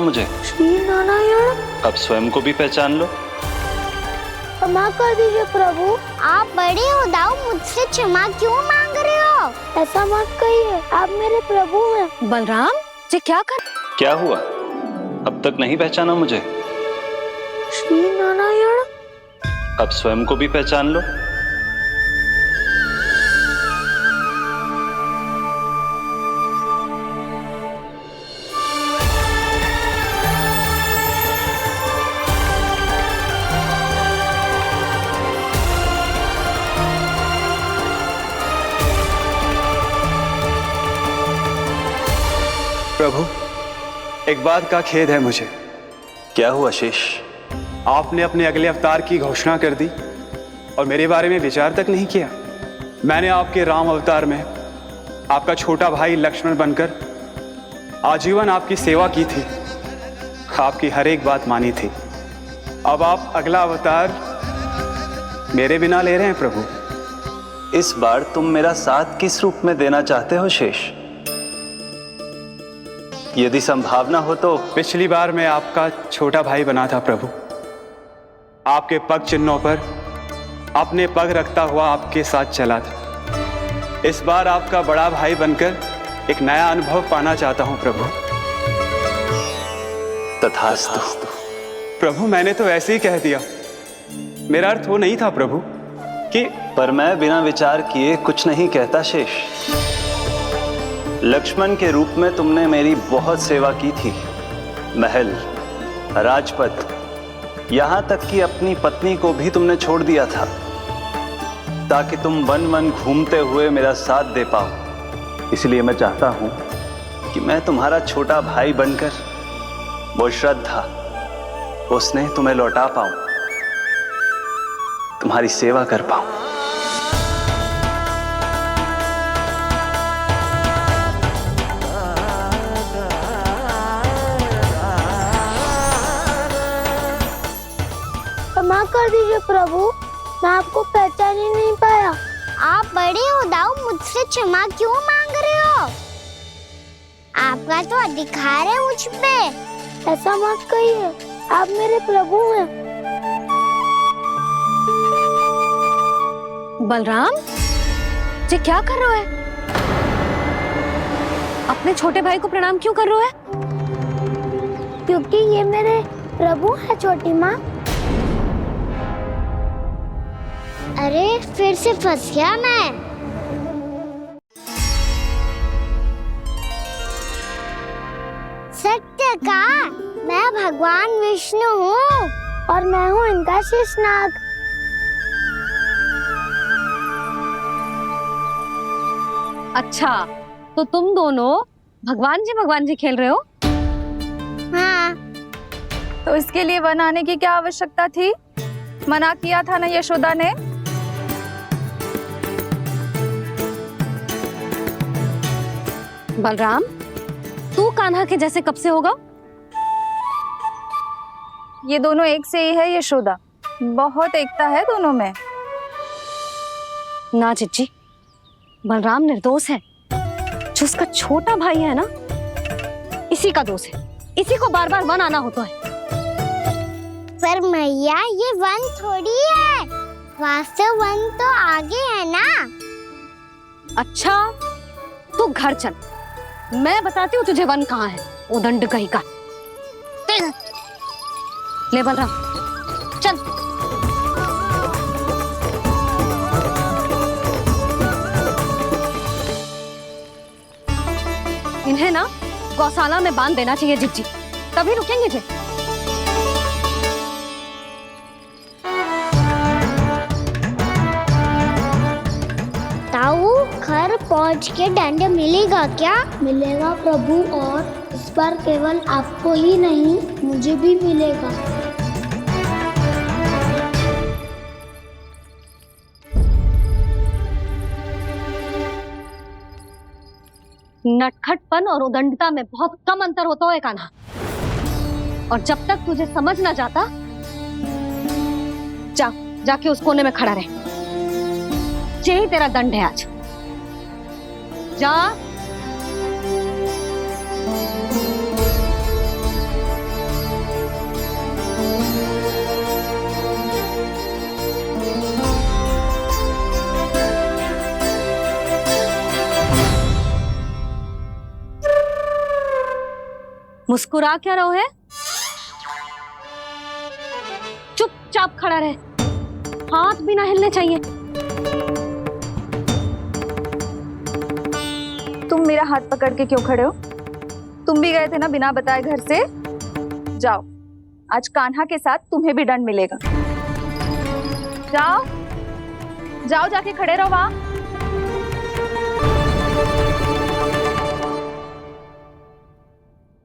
मुझे श्री नारायण। अब स्वयं को भी पहचान लो। क्षमा कर दीजिए प्रभु। आप बड़े हो दाऊ, मुझसे क्षमा क्यों मांग रहे हो? ऐसा मत कहिए, आप मेरे प्रभु हैं। बलराम जी क्या हुआ, अब तक नहीं पहचाना मुझे? श्री नारायण। अब स्वयं को भी पहचान लो। प्रभु, एक बात का खेद है मुझे। क्या हुआ शेष? आपने अपने अगले अवतार की घोषणा कर दी और मेरे बारे में विचार तक नहीं किया। मैंने आपके राम अवतार में आपका छोटा भाई लक्ष्मण बनकर आजीवन आपकी सेवा की थी, आपकी हर एक बात मानी थी। अब आप अगला अवतार मेरे बिना ले रहे हैं प्रभु। इस बार तुम मेरा साथ किस रूप में देना चाहते हो शेष? यदि संभावना हो तो पिछली बार मैं आपका छोटा भाई बना था प्रभु, आपके पग चिन्हों पर अपने पग रखता हुआ आपके साथ चला था। इस बार आपका बड़ा भाई बनकर एक नया अनुभव पाना चाहता हूं प्रभु। तथास्तु। प्रभु, मैंने तो ऐसे ही कह दिया, मेरा अर्थ वो नहीं था प्रभु कि। पर मैं बिना विचार किए कुछ नहीं कहता शेष। लक्ष्मण के रूप में तुमने मेरी बहुत सेवा की थी। महल, राजपद, यहां तक कि अपनी पत्नी को भी तुमने छोड़ दिया था ताकि तुम वन वन घूमते हुए मेरा साथ दे पाओ। इसलिए मैं चाहता हूं कि मैं तुम्हारा छोटा भाई बनकर वो श्रद्धा, वो स्नेह तुम्हें लौटा पाऊं, तुम्हारी सेवा कर पाऊं। क्षमा कर दीजिए प्रभु, मैं आपको पहचान ही नहीं पाया। आप बड़े हो दाऊ, मुझसे क्षमा क्यों मांग रहे हो? आपका तो अधिकार है मुझ पे। ऐसा मत कहिए, आप मेरे प्रभु हैं। बलराम जी क्या कर रहे हो? अपने छोटे भाई को प्रणाम क्यों कर रहे हो? क्योंकि ये मेरे प्रभु है छोटी माँ। अरे फिर से फंस गया मैं। सत्य का, मैं भगवान विष्णु हूँ और मैं हूँ इनका शेषनाग। अच्छा, तो तुम दोनों भगवान जी खेल रहे हो? हाँ। तो इसके लिए वन आने की क्या आवश्यकता थी? मना किया था ना यशोदा ने। बलराम, तू कान्हा के जैसे कब से होगा? ये दोनों एक से ही है यशोदा, बहुत एकता है दोनों में। ना चिच्ची, बलराम निर्दोष है। जो उसका छोटा भाई है ना, इसी का दोष है। इसी को बार बार वन आना होता है। पर मैया, ये वन थोड़ी है, वास्तव वन तो आगे है ना। अच्छा, तू घर चल, मैं बताती हूँ तुझे वन कहाँ है। उदंड कहीं का। ले बलराम, चल। इन्हें ना गौशाला में बांध देना चाहिए जिज्जी, तभी रुकेंगे जे। ताऊ, घर पहुँच के दंड मिलेगा क्या? मिलेगा प्रभु, और इस बार केवल आपको ही नहीं, मुझे भी मिलेगा। नटखटपन और उदंडता में बहुत कम अंतर होता है कान्हा, और जब तक तुझे समझ ना जाता, जाके उस कोने में खड़ा रहे। यही तेरा दंड है आज। जा। मुस्कुरा क्या रहो है? चुपचाप खड़ा रहे, हाथ भी ना हिलने चाहिए। तुम मेरा हाथ पकड़ के क्यों खड़े हो? तुम भी गए थे ना बिना बताए घर से। जाओ, आज कान्हा के साथ तुम्हें भी दंड मिलेगा। जाओ जाओ, जाके खड़े रहो वहां।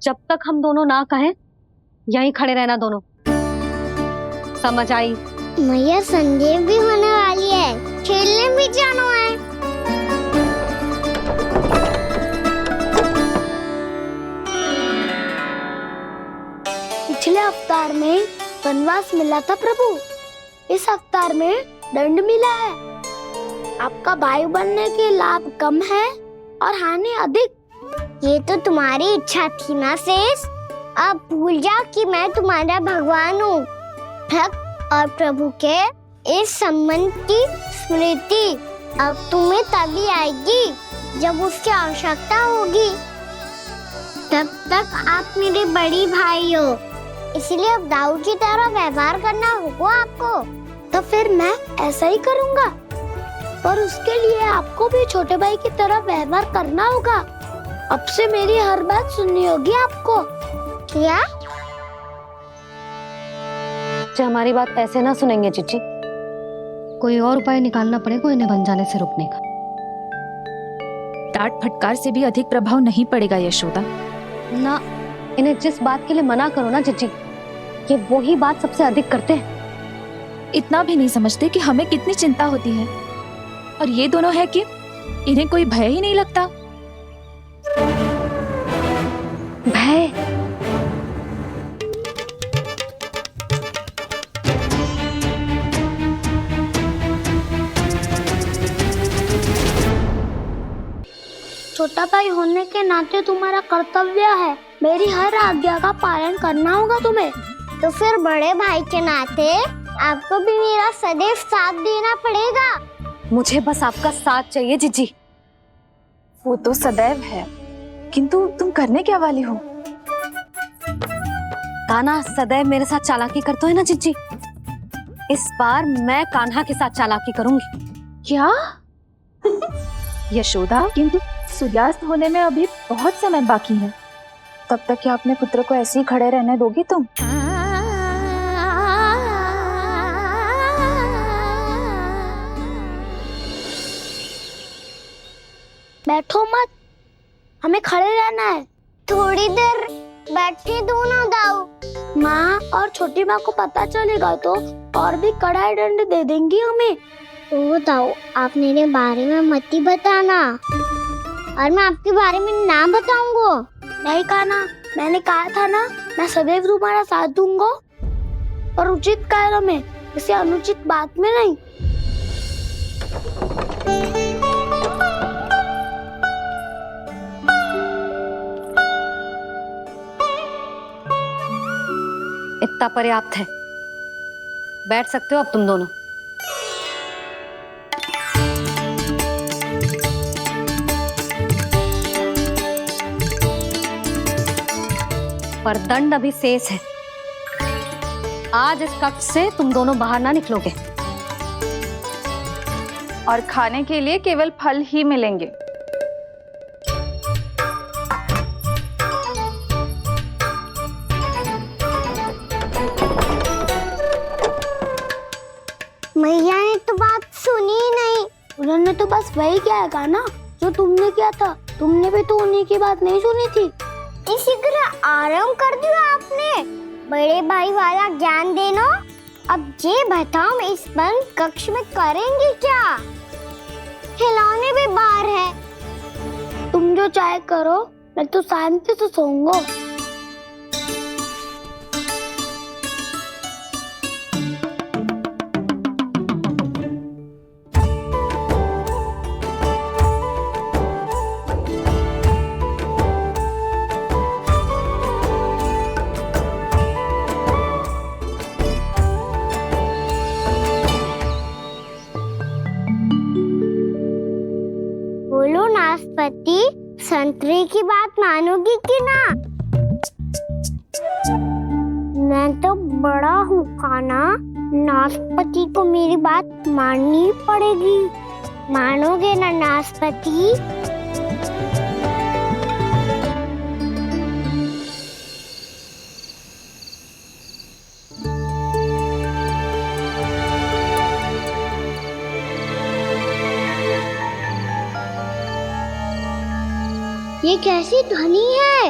जब तक हम दोनों ना कहें यहीं खड़े रहना दोनों, समझ आई? मैया संडे भी होने वाली है, खेलने भी जाना है। पिछले अवतार में वनवास मिला था प्रभु, इस अवतार में दंड मिला है। आपका भाई बनने के लाभ कम है और हानि अधिक। ये तो तुम्हारी इच्छा थी ना शेष। अब भूल जा कि मैं तुम्हारा भगवान हूँ। भक्त और प्रभु के इस संबंध की स्मृति अब तुम्हें तभी आएगी जब उसकी आवश्यकता होगी। तब तक आप मेरे बड़ी भाई हो, इसलिए अब दाऊद की तरह व्यवहार करना होगा आपको। तो फिर मैं ऐसा ही करूँगा, पर उसके लिए आपको भी छोटे भाई की तरह व्यवहार करना होगा। अब से मेरी हर बात सुननी होगी आपको। क्या? जो हमारी बात ऐसे ना सुनेंगे चिच्ची, कोई और उपाय निकालना पड़ेगा इन्हें बन जाने से रुकने का। डांट फटकार से भी अधिक प्रभाव नहीं पड़ेगा यशोदा। ना, इन्हें जिस बात के लिए मना करो ना चिच्ची, ये वही बात सबसे अधिक करते हैं। इतना भी नहीं समझते कि हमें कितनी चिंता होती है, और ये दोनों है कि इन्हें कोई भय ही नहीं लगता। भय? छोटा भाई होने के नाते तुम्हारा कर्तव्य है, मेरी हर आज्ञा का पालन करना होगा तुम्हें। तो फिर बड़े भाई के नाते आपको भी मेरा सदैव साथ देना पड़ेगा। मुझे बस आपका साथ चाहिए जीजी। वो तो सदैव है, किंतु तुम करने क्या वाली हो? कान्हा सदैव मेरे साथ चालाकी करता है ना जीजी, इस बार मैं कान्हा के साथ चालाकी करूंगी। क्या? यशोदा, किंतु सूर्यास्त होने में अभी बहुत समय बाकी है, तब तक क्या अपने पुत्र को ऐसे ही खड़े रहने दोगी तुम? बैठो मत, हमें खड़े रहना है। थोड़ी देर बैठे दो ना दाऊ। माँ और छोटी माँ को पता चलेगा तो और भी कड़ा दंड दे देंगी हमें। ओ दाऊ, आप मेरे बारे में मत ही बताना, और मैं आपके बारे में ना बताऊंगा। नहीं कान्हा, मैंने कहा था ना, मैं सदैव तुम्हारा साथ दूंगा, और उचित कार्य में, किसी अनुचित बात में नहीं। इतना पर्याप्त है, बैठ सकते हो अब तुम दोनों। पर दंड अभी शेष है। आज इस कक्ष से तुम दोनों बाहर ना निकलोगे, और खाने के लिए केवल फल ही मिलेंगे। मैया ने तो बात सुनी ही नहीं। उन्होंने तो बस वही किया ना जो तुमने किया था। तुमने भी तो उन्हीं की बात नहीं सुनी थी। इसी तरह आराम कर दिया आपने। बड़े भाई वाला ज्ञान देना। अब ये बताओ, इस बंद कक्ष में करेंगे क्या? खिलौने भी बाहर है। तुम जो चाहे करो, मैं तो शांति से सोऊंगा। बोलो नाशपाती, संतरे की बात मानोगी कि ना? मैं तो बड़ा हूँ कान्हा, नाशपति को मेरी बात माननी पड़ेगी। मानोगे ना नाशपति? ये कैसी ध्वनि है?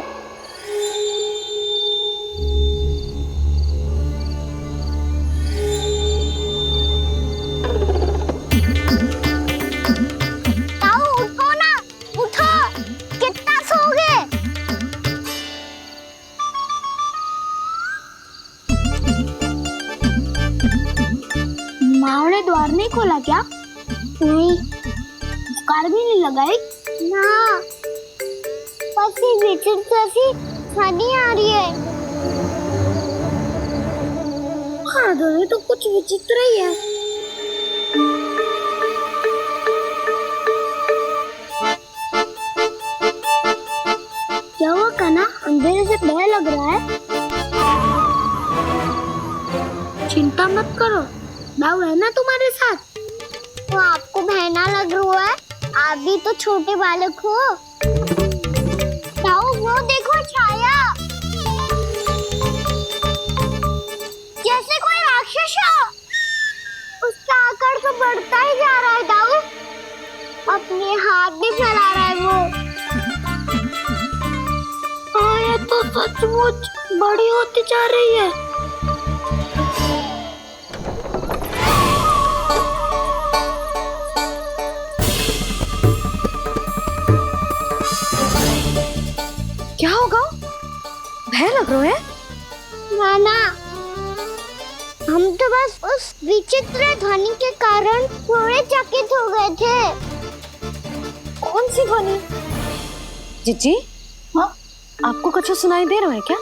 ताऊ उठो ना, उठो, कितना सोओगे? माँ ने द्वार नहीं खोला क्या? नहीं। कार भी नहीं लगाई? ना। बस ये विचित्र सी ध्वनि आ रही है। हाँ, ध्वनि तो कुछ विचित्र ही है। क्या हुआ कान्हा? अंधेरे से भय लग रहा है। चिंता मत करो, दाऊ है ना तुम्हारे साथ। तो आपको भय ना लग रहा है? आप भी तो छोटे बालक हो। दाऊ वो देखो छाया, जैसे कोई राक्षस हो। उसका आकार तो बढ़ता ही जा रहा है दाऊ। अपने हाथ भी फैला रहा है वो। हाँ, ये तो सचमुच बड़ी होती जा रही है। क्या होगा? भय लग रहा है? नाना, हम तो बस उस विचित्र ध्वनि के कारण थोड़े चकित हो गए थे। कौन सी ध्वनि? जीजी, हाँ, आपको कुछ सुनाई दे रहा है क्या?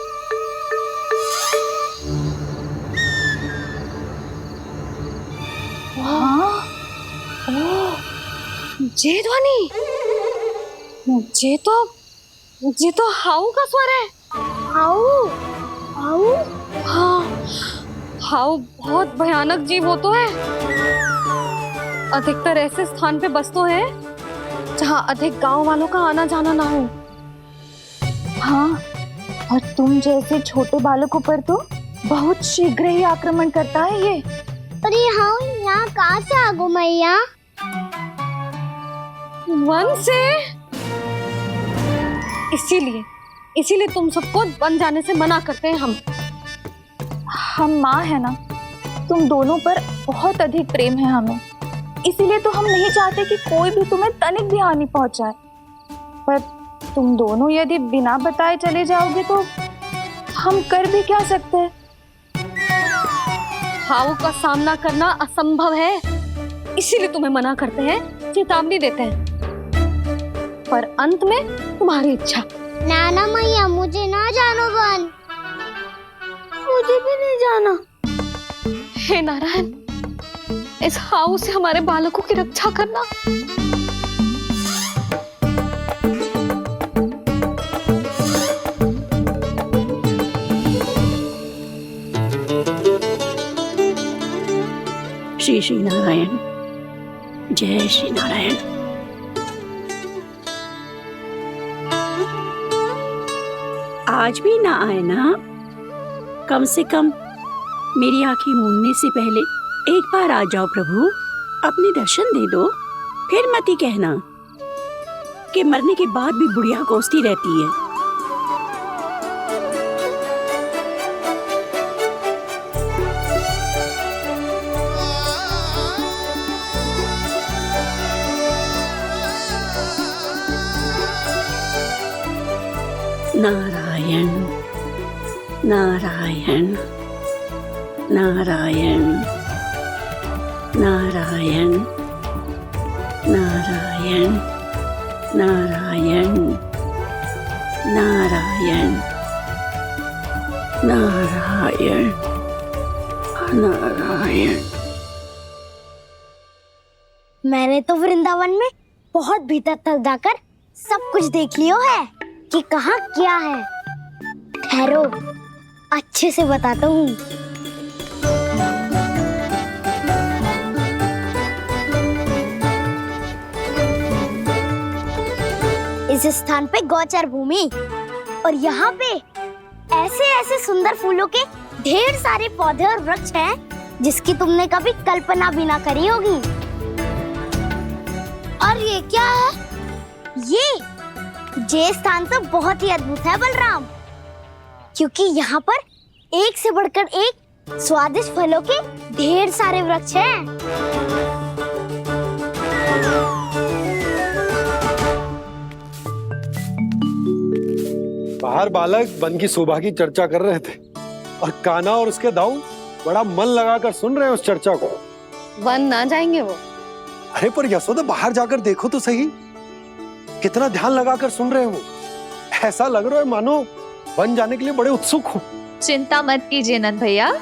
हाँ, ओह, ये ध्वनि, ये तो हाउ का स्वर है। हाउ? हाउ? हाँ, हाउ बहुत भयानक जीव हो तो है। अधिकतर ऐसे स्थान पे बस तो है जहाँ अधिक गांव वालों का आना जाना ना हो। हाँ, और तुम जैसे छोटे बालकों पर तो बहुत शीघ्र ही आक्रमण करता है ये। पर ये हाउ यहाँ कहाँ से आ गो मैया? वन से। इसीलिए तुम सबको वन जाने से मना करते हैं हम माँ है ना, तुम दोनों पर बहुत अधिक प्रेम है हमें, इसीलिए तो हम नहीं चाहते कि कोई भी तुम्हें तनिक भी हानि पहुंचाए। पर तुम दोनों यदि बिना बताए चले जाओगे तो हम कर भी क्या सकते हैं? हाउ का सामना करना असंभव है, इसीलिए तुम्हें मना करते हैं, चेतावनी देते हैं। पर अंत में तुम्हारी इच्छा। नाना मैया, मुझे ना जानो वन। मुझे भी नहीं जाना। हे नारायण, इस हाउ से हमारे बालकों की रक्षा करना। श्री श्री नारायण, जय श्री नारायण। आज भी ना आए ना? कम से कम मेरी आंखें मूंदने से पहले एक बार आ जाओ प्रभु, अपने दर्शन दे दो। फिर मत ही कहना कि मरने के बाद भी बुढ़िया कोसती रहती है। नारायण नारायण नारायण नारायण नारायण नारायण नारायण नारायण नारायण। मैंने तो वृंदावन में बहुत भीतर तक जाकर सब कुछ देख लियो है कि कहाँ क्या है। ठहरो, अच्छे से बताता हूँ। इस स्थान पे गोचर भूमि और यहाँ पे ऐसे ऐसे सुंदर फूलों के ढेर सारे पौधे और वृक्ष हैं जिसकी तुमने कभी कल्पना भी ना करी होगी। और ये क्या है? ये स्थान तो बहुत ही अद्भुत है बलराम, क्योंकि यहाँ पर एक से बढ़कर एक स्वादिष्ट फलों के ढेर सारे वृक्ष हैं। बाहर बालक वन की शोभा की चर्चा कर रहे थे और कान्हा और उसके दाऊ बड़ा मन लगाकर सुन रहे हैं उस चर्चा को। वन ना जाएंगे वो? अरे पर यशोदा बाहर जाकर देखो तो सही, कितना ध्यान लगाकर सुन रहे हो। ऐसा लग रहा है मानो वन जाने के लिए बड़े उत्सुक हो। चिंता मत कीजिए नंद भैया,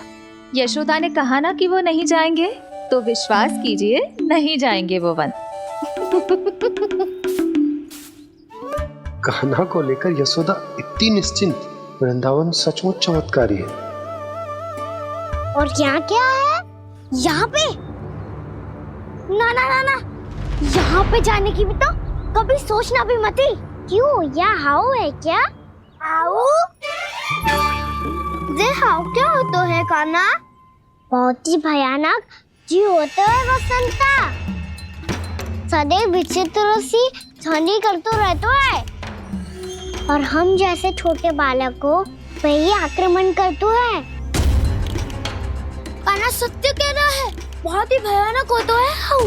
यशोदा ने कहा ना कि वो नहीं जाएंगे, तो विश्वास कीजिए नहीं जाएंगे वो वन। कान्हा को लेकर यशोदा इतनी निश्चिंत, वृंदावन सचमुच चमत्कारी है। और यहाँ क्या है? यहाँ पे ना ना ना ना, यहाँ पे जाने की भी तो कभी सोचना भी मत ही। क्यों, यहाँ हाउ है क्या? हाउ? ये हाउ क्या होता है कान्हा? बहुत ही भयानक जी होता है वसंता, सदैव विचित्र सी ध्वनि करते रहता है और हम जैसे छोटे बालक को वही आक्रमण करते हैं। कान्हा सत्य कह रहा है, बहुत ही भयानक होता है हाउ।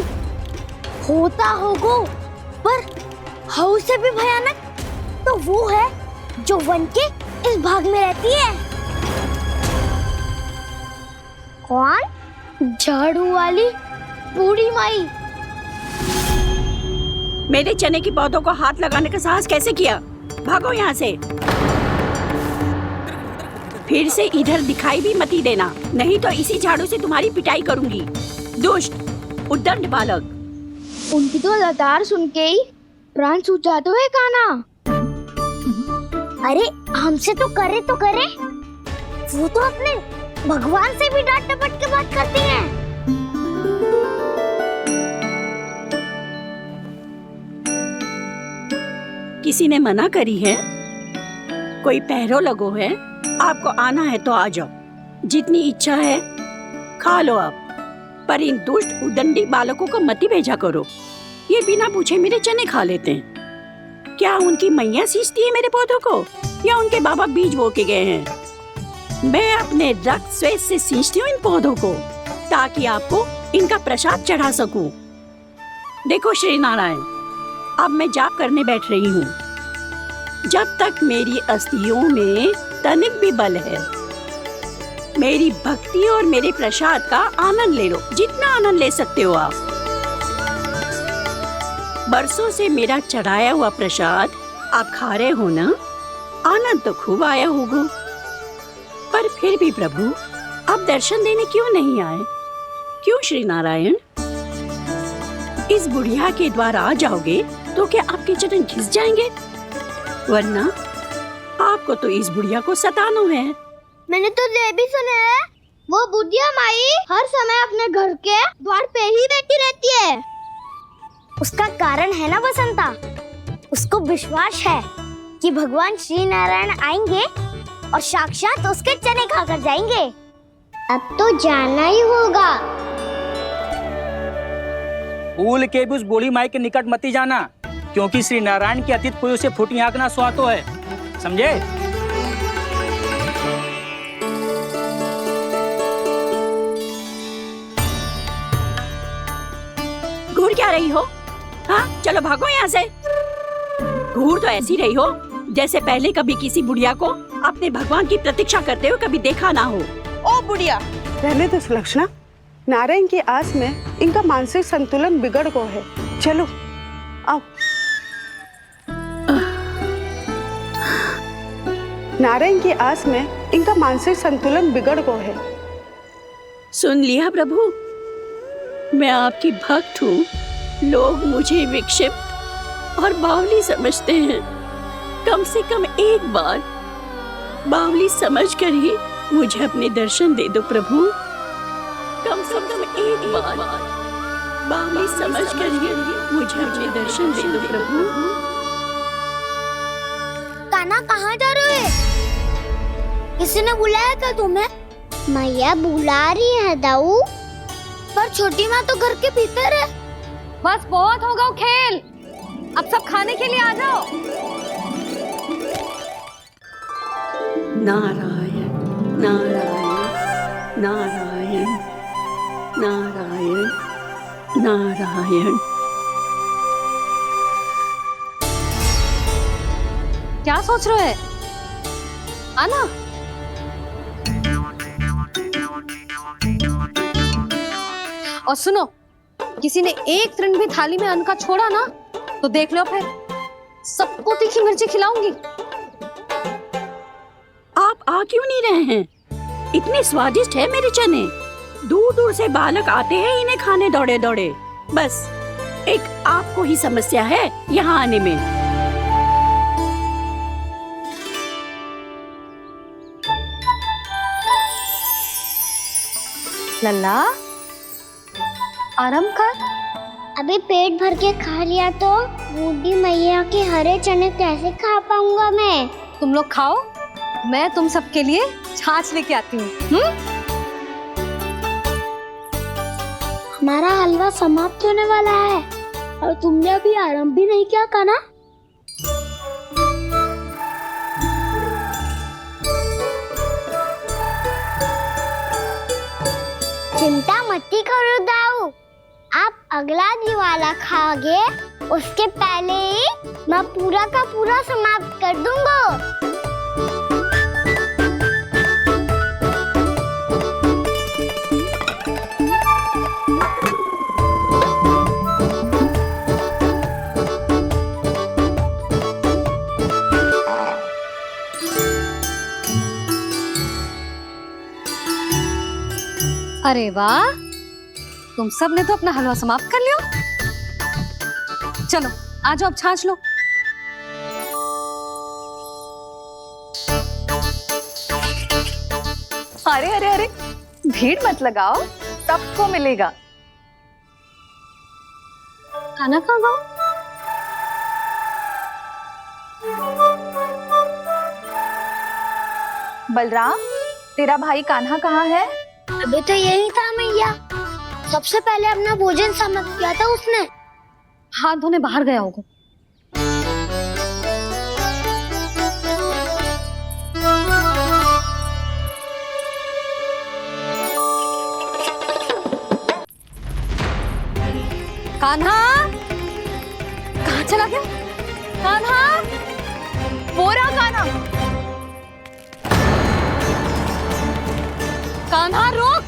होता होगा, पर हाउ से भी भयानक तो वो है जो वन के इस भाग में रहती है। कौन? झाड़ू वाली बूढ़ी माई। मेरे चने की पौधों को हाथ लगाने का साहस कैसे किया? भागो यहाँ से। फिर से इधर दिखाई भी मत देना, नहीं तो इसी झाड़ू से तुम्हारी पिटाई करूंगी। दुष्ट उद्दंड बालक। उनकी तो लतार सुन के ही प्राण सूझ जाते हुए कान्हा। अरे हमसे तो करे, वो तो अपने भगवान से भी डांट डपट के बात करती हैं। किसी ने मना करी है? कोई पहरो लगो है? आपको आना है तो आ जाओ, जितनी इच्छा है खा लो आप, पर इन दुष्ट उदंडी बालकों को मत भेजा करो। ये बिना पूछे मेरे चने खा लेते हैं। क्या उनकी मैया सींचती है मेरे पौधों को, या उनके बाबा बीज बो के गए हैं? मैं अपने रक्त स्वेद से सींचती हूँ इन पौधों को, ताकि आपको इनका प्रसाद चढ़ा सकूं। देखो श्री नारायण, अब मैं जाप करने बैठ रही हूँ। जब तक मेरी अस्थियों में तनिक भी बल है, मेरी भक्ति और मेरे प्रसाद का आनंद ले लो, जितना आनंद ले सकते हो आप। बरसों से मेरा चढ़ाया हुआ प्रसाद आप खा रहे हो ना, आनंद तो खूब आया होगा। पर फिर भी प्रभु आप दर्शन देने क्यों नहीं आए? क्यों श्री नारायण? इस बुढ़िया के द्वार आ जाओगे तो क्या आपके चरण घिस जाएंगे? वरना आपको तो इस बुढ़िया को सताना है। मैंने तो ये भी सुना है, वो बुढ़िया माई हर समय अपने घर के द्वार पे ही बैठी रहती है। उसका कारण है ना बसंता, उसको विश्वास है कि भगवान श्री नारायण आएंगे और साक्षात उसके चने खाकर जाएंगे। अब तो जाना ही होगा। भूल के भी उस बूढ़ी माई के निकट मत जाना, क्योंकि श्री नारायण की अतीत कोई उसे फूटी आंख ना सुहातो है, समझे? घूर क्या रही हो? हाँ, चलो भागो यहाँ से। घूर तो ऐसी रही हो जैसे पहले कभी किसी बुढ़िया को अपने भगवान की प्रतीक्षा करते हुए कभी देखा ना हो। ओ बुढ़िया, रहने दो सुलक्षणा। नारायण की आस में इनका मानसिक संतुलन बिगड़ गया है। चलो आओ। नारायण की आस में इनका मानसिक संतुलन बिगड़ गया है। सुन लिया प्रभु, मैं आपकी भक्त हूँ। लोग मुझे विक्षिप्त और बावली समझते हैं। कम से कम एक बार बावली समझकर ही मुझे अपने दर्शन दे दो प्रभु। कम से कम एक बार बावली समझ कर मुझे अपने दर्शन दे दो प्रभु। कान्हा कहाँ जा रहे हो? किसी ने बुलाया क्या तुम्हें? मैया बुला रही है दाऊ, पर छोटी माँ तो घर के भीतर है। बस बहुत हो गया खेल, अब सब खाने के लिए आ जाओ। नारायण नारायण नारायण नारायण नारायण। क्या सोच रहे हैं? आना। और सुनो, किसी ने एक तृण भी थाली में अन्न का छोड़ा ना तो देख लो, फिर सबको तीखी मिर्ची खिलाऊंगी। आप आ क्यों नहीं रहे हैं? इतने स्वादिष्ट है मेरे चने। दूर दूर से बालक आते हैं इन्हें खाने दौड़े दौड़े। बस एक आपको ही समस्या है यहाँ आने में। लल्ला, आराम कर। अभी पेट भर के खा लिया तो बूढ़ी मैया के हरे चने कैसे खा पाऊंगा मैं? तुम लोग खाओ, मैं तुम सबके लिए छाछ लेके आती हूँ। हमारा हलवा समाप्त होने वाला है और तुमने अभी आराम भी नहीं किया कान्हा। चिंता मत करो दाऊ, आप अगला दिवाला खाओगे उसके पहले ही मैं पूरा का पूरा समाप्त कर दूंगा। अरे वाह, तुम सब ने तो अपना हलवा समाप्त कर लिया। चलो आ जाओ, अब छाछ लो। अरे अरे अरे, भीड़ मत लगाओ, सबको मिलेगा। खाना कहाँ गया? बलराम, तेरा भाई कान्हा कहाँ है? अभी तो यही था मैया, सबसे पहले अपना भोजन समाप्त किया था उसने। हाथ धोने बाहर गया होगा। कान्हा कहाँ चला गया? कान्हा, वो रहा कान्हा। कान्हा रोक!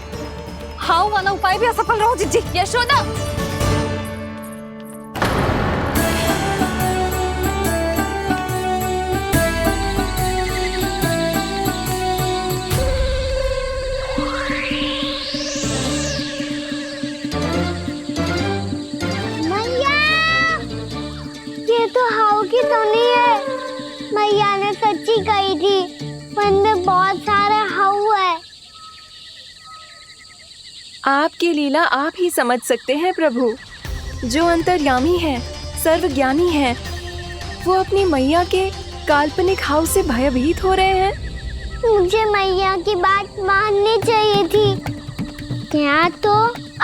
हाउ वाला उपाय भी असफल रहो जिज्जी। यशोदा, मैया, ये तो हाउ की तो नहीं है। मैया ने सच्ची कही थी, वन में बहुत सारे हाउ है। आपकी लीला आप ही समझ सकते हैं प्रभु। जो अंतर्यामी है, सर्वज्ञानी है, वो अपनी मैया के काल्पनिक हाव से भयभीत हो रहे हैं। मुझे मैया की बात माननी चाहिए थी। यहाँ तो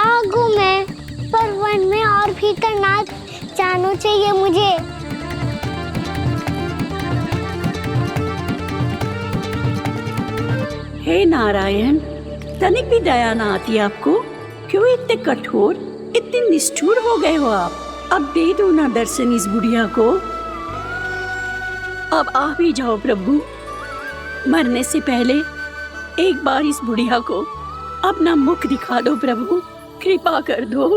आगू में, पर वन में और भीतर ना जाना चाहिए मुझे। हे नारायण, तनिक भी दया ना आती आपको? क्यों इतने कठोर, इतने निष्ठुर हो गए हो आप? अब दे दो ना दर्शन इस बुढ़िया को। अब आ भी जाओ प्रभु। मरने से पहले एक बार इस बुढ़िया को अपना मुख दिखा दो प्रभु। कृपा कर दो,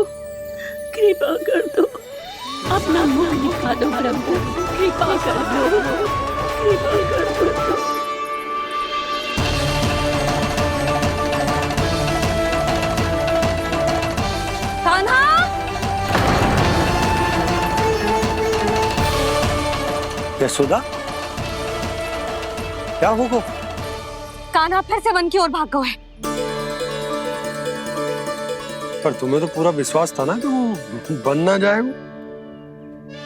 कृपा कर दो। अपना मुख दिखा दो प्रभु, कृपा कर दो, कृपा कर दो। कान्हा, यशोदा, क्या होगा? कान्हा फिर से वन की ओर भाग गए। पर तुम्हें तो पूरा विश्वास था ना कि वो बन ना जाए।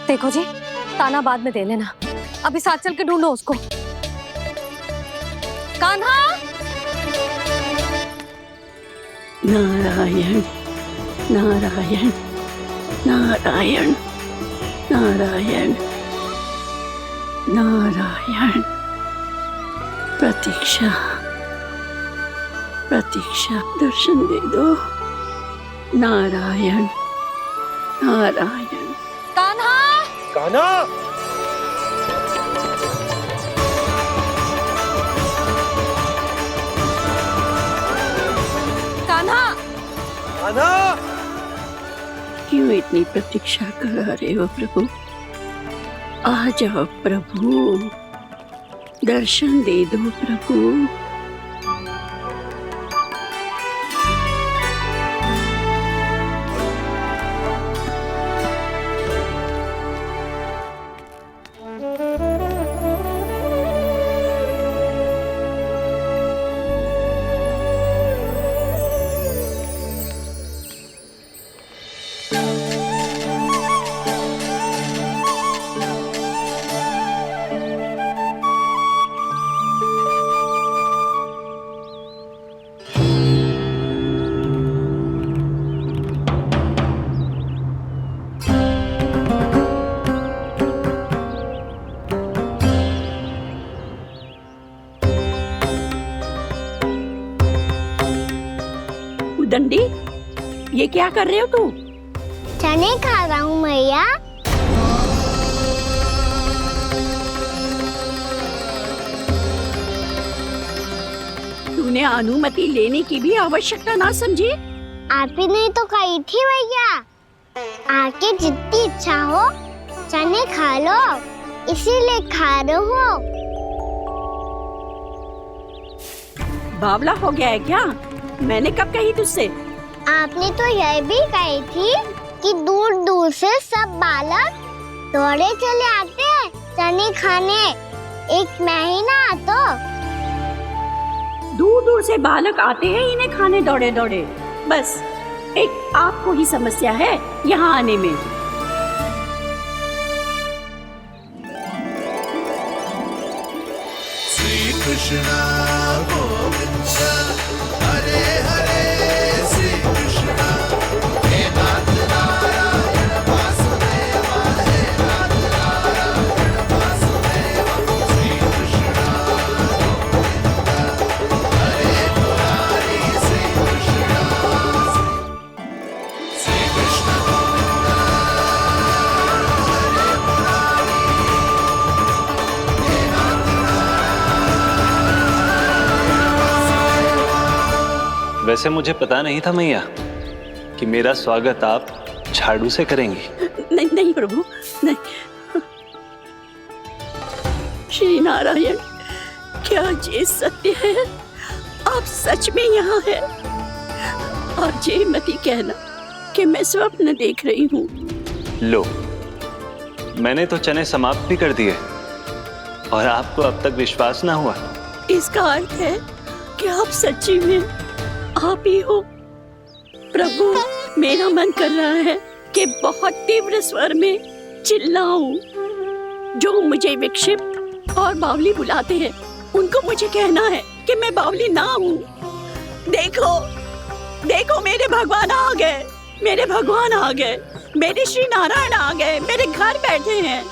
देखो जी, ताना बाद में दे लेना, अभी साथ चल के ढूंढो उसको। कान्हा! नारायण नारायण नारायण नारायण नारायण। प्रतीक्षा प्रतीक्षा, दर्शन दे दो। नारायण नारायण। कान्हा! कान्हा! कान्हा! कान्हा! क्यों इतनी प्रतीक्षा करा रहे हो प्रभु? आ जाओ प्रभु, दर्शन दे दो प्रभु। दंडी, ये क्या कर रहे हो तू? चने खा रहा हूँ मैया। तूने अनुमति लेने की भी आवश्यकता ना समझी? आप ही ने तो कही थी भैया, आके जितनी इच्छा हो चने खा लो, इसीलिए खा रहे हो। बावला हो गया है क्या? मैंने कब कही तुझसे? आपने तो यह भी कही थी कि दूर दूर से सब बालक दौड़े चले आते हैं चने खाने, एक महीना तो दूर दूर से बालक आते हैं इन्हें खाने दौड़े दौड़े। बस एक आपको ही समस्या है यहाँ आने में। श्री कृष्णा गोविंद हरे हरे, श्री कृष्णा हे नाथ नारायण वासुदेव, हे नाथ नारायण वासुदेव। श्री कृष्णा गोविंद हरे मुरारी, श्री कृष्णा श्री कृष्ण गोविंद हरे मुरारी, हे नाथ वैसे मुझे पता नहीं था मैया कि मेरा स्वागत आप झाड़ू से करेंगी। नहीं नहीं प्रभु, नहीं। श्री नारायण, क्या ये सत्य है? आप सच में यहाँ हैं? और ये मती कहना कि मैं स्वप्न देख रही हूँ। लो, मैंने तो चने समाप्त भी कर दिए और आपको अब तक विश्वास ना हुआ। इसका अर्थ है कि आप सच्ची में आप ही हो। प्रभु, मेरा मन कर रहा है कि बहुत तीव्र स्वर में चिल्लाऊं। जो मुझे विक्षिप्त और बावली बुलाते हैं उनको मुझे कहना है कि मैं बावली ना हूँ। देखो देखो, मेरे भगवान आ गए, मेरे भगवान आ गए, मेरे श्री नारायण आ गए, मेरे घर बैठे हैं।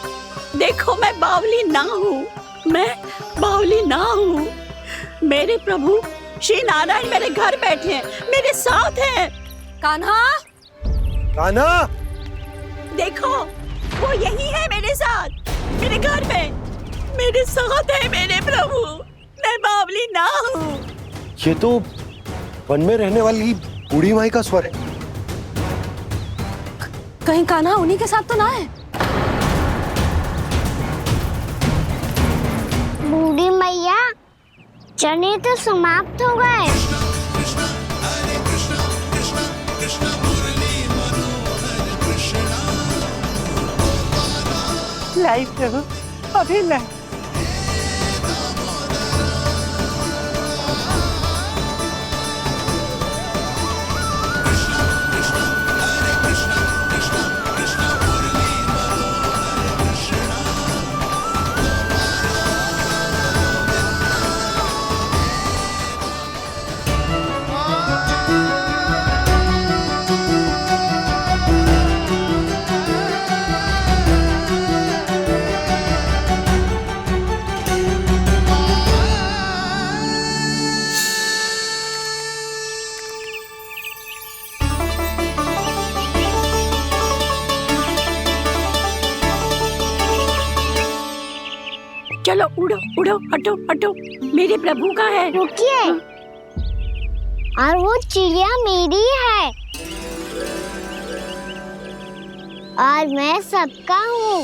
देखो, मैं बावली ना हूँ, मैं बावली ना हूँ। मेरे प्रभु श्री नारायण मेरे घर बैठे हैं, मेरे साथ हैं। कान्हा! कान्हा! देखो, वो यही है मेरे साथ, मेरे घर में, मेरे साथ है मेरे प्रभु। मैं बावली ना हूँ। ये तो वन में रहने वाली बूढ़ी माई का स्वर है। कहीं कान्हा उन्हीं के साथ तो ना है? बूढ़ी मैया, चने तो समाप्त हो गए। लाई प्रभु, अभी लाई। चलो उड़ो उड़ो, हटो हटो, मेरे प्रभु का है। रुकिए, और वो चिड़िया मेरी है और मैं सबका हूँ।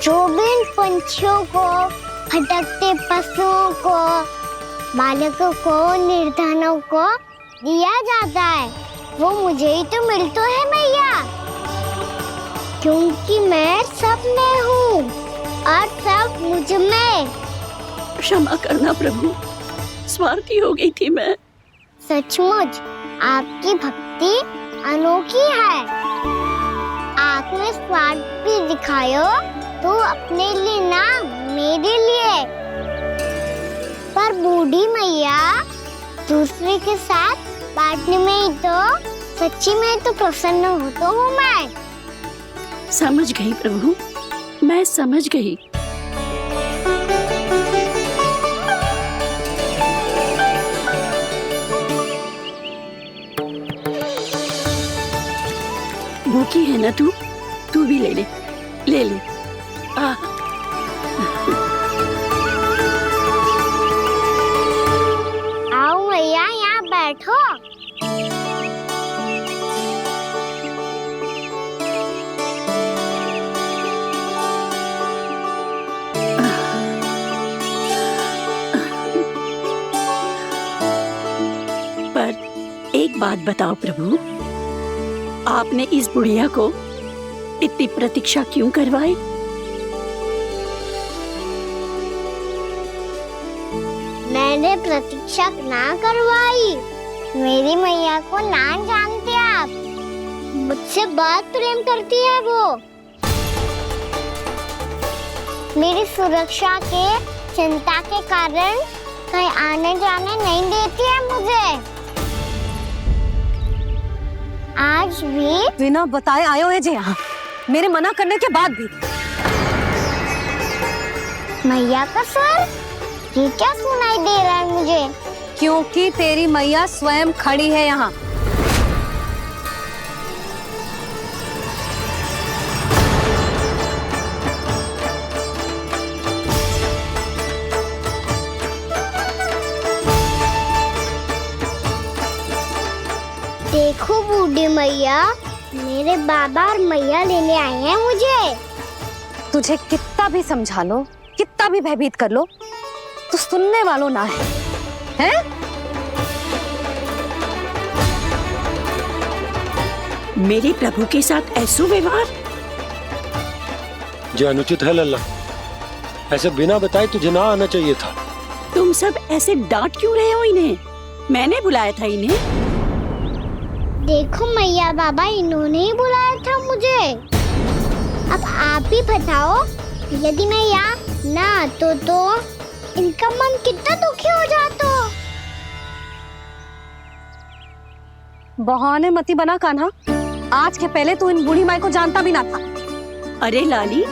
जो भी इन पंछियों को, भटकते पशुओं को, बालकों को, निर्धनों को दिया जाता है, वो मुझे ही तो मिलता है मैया, क्योंकि मैं सब में हूँ और सब मुझ में। क्षमा करना प्रभु, स्वार्थी हो गई थी मैं। सचमुच आपकी भक्ति अनोखी है। आपने स्वार्थ भी दिखायो तो अपने लिए ना, मेरे लिए। पर बूढ़ी मैया दूसरे के साथ बांटने में ही तो सच्ची में तो प्रसन्न होता हूँ मैं। समझ गई प्रभु, मैं समझ गई। भूखी है ना तू भी ले ले, ले ले। आओ मैया, यहाँ बैठो। पर एक बात बताओ प्रभु, आपने इस बुढ़िया को इतनी प्रतीक्षा क्यों करवाई? मैंने प्रतीक्षा ना करवाई। मेरी मैया को ना जानते आप, मुझसे बहुत प्रेम करती है वो। मेरी सुरक्षा के चिंता के कारण कहीं आने जाने नहीं देती है मुझे। आज भी बिना बताए आयो है जी यहाँ, मेरे मना करने के बाद भी। मैया का स्वर, ये क्या सुनाई दे रहा है मुझे? क्योंकि तेरी मैया स्वयं खड़ी है यहाँ। देखो बूढ़ी मैया, मेरे बाबा और मैया लेने आए हैं मुझे। तुझे कितना भी समझा लो, कितना भी भयभीत कर लो, तो सुनने वालों ना है, हैं? मेरे प्रभु के साथ ऐसा व्यवहार जो अनुचित है लल्ला। ऐसे बिना बताए तुझे ना आना चाहिए था। तुम सब ऐसे डांट क्यों रहे हो इन्हें? मैंने बुलाया था इन्हें। देखो मैया बाबा, इन्होंने ही बुलाया था मुझे। अब आप ही बताओ, यदि मैं यहाँ ना आतो तो इनका मन कितना दुखी हो जाता। बहाने मती बना कान्हा, आज के पहले तू इन बूढ़ी माई को जानता भी ना था। अरे लाली,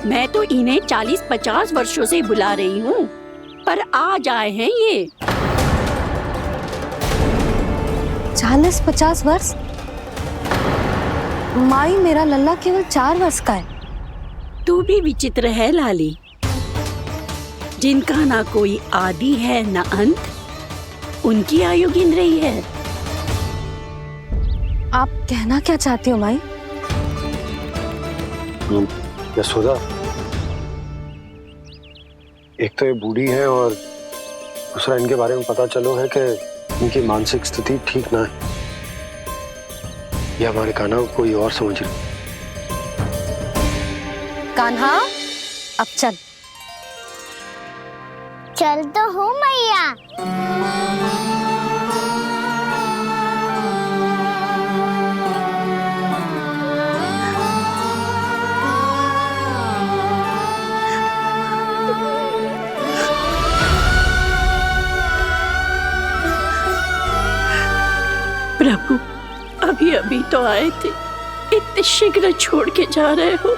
मैं तो इन्हें 40-50 वर्षों से बुला रही हूँ, पर आज आए हैं ये। 40-50 वर्ष? माई, मेरा लल्ला केवल 4 वर्ष का है। तू भी विचित्र है लाली, जिनका ना कोई आदि है ना अंत, उनकी आयु गिन रही है। आप कहना क्या चाहती हो माई? यशोदा, एक तो ये बूढ़ी है और दूसरा इनके बारे में पता चलो है कि इनकी मानसिक स्थिति ठीक ना है। ये हमारे कान्हा को कोई और समझ रही। कान्हा, अब चल। चल तो हूँ मैया। प्रभु, अभी अभी तो आए थे, इतने शीघ्र छोड़ के जा रहे हो।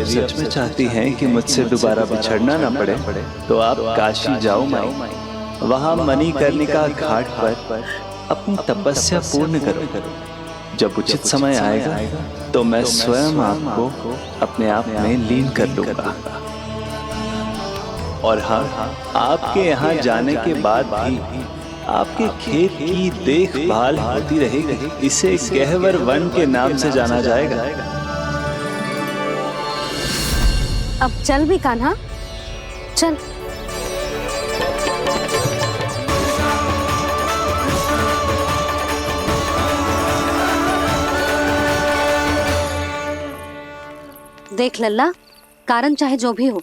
अब सच में चाहती हैं कि मुझसे दोबारा बिछड़ना ना पड़े तो आप काशी जाओ माई, वहां मणिकर्णिका घाट पर अपनी तपस्या पूर्ण करो। जब उचित समय आएगा तो मैं स्वयं आपको अपने आप में लीन कर लूंगा। और हाँ, आपके यहाँ जाने के बाद भी आपके खेत की देखभाल होती रहेगी। इसे गहवर वन के नाम से जाना जाएगा। अब चल भी कान्हा, चल। देख लल्ला, कारण चाहे जो भी हो,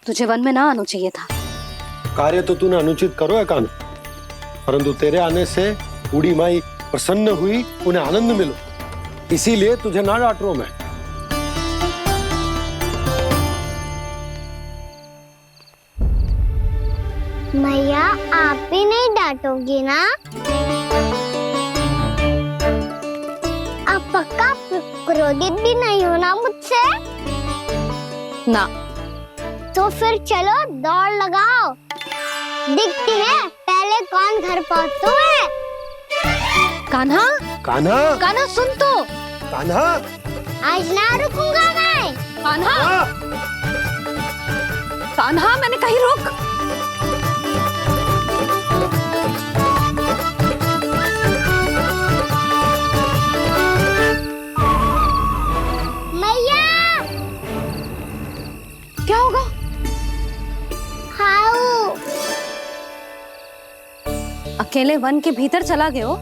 तुझे वन में ना आना चाहिए था। कार्य तो तूने अनुचित करो है कान्हा, परंतु तेरे आने से बूढ़ी माई प्रसन्न हुई, उन्हें आनंद मिलो, इसीलिए तुझे ना डांट रहा हूं मैं। मैया आप भी नहीं डांटोगी ना? आप पक्का क्रोधित भी नहीं हो ना मुझसे? ना। तो फिर चलो दौड़ लगाओ, दिखती है पहले कौन घर पहुंचता है। कान्हा, कान्हा, कान्हा सुन तो। कान्हा, आज ना रुकूंगा मैं। कान्हा, कान्हा, मैंने कहीं रुक। मैया, क्या होगा? हाउ अकेले वन के भीतर चला गए हो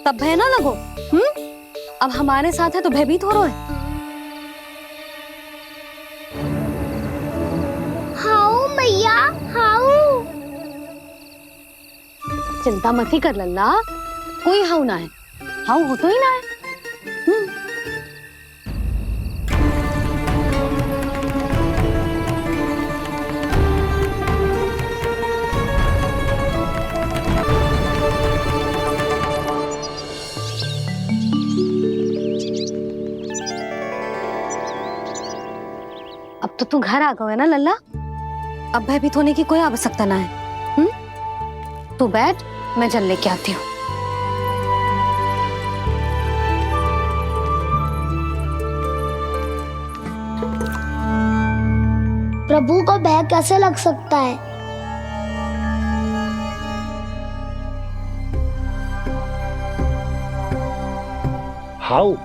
तब भय ना लगो। अब हमारे साथ है तो भयभीत हो रहे हो। हाउ मैया, हाउ। चिंता मत ही कर लल्ला, कोई हाउ ना है, हाउ हो तो ही ना है। अब तो तू घर आ गया है ना लल्ला, अब भयभीत होने की कोई आवश्यकता ना है। तू बैठ, मैं जल लेके आती हूँ। प्रभु को भय कैसे लग सकता है? हाउ?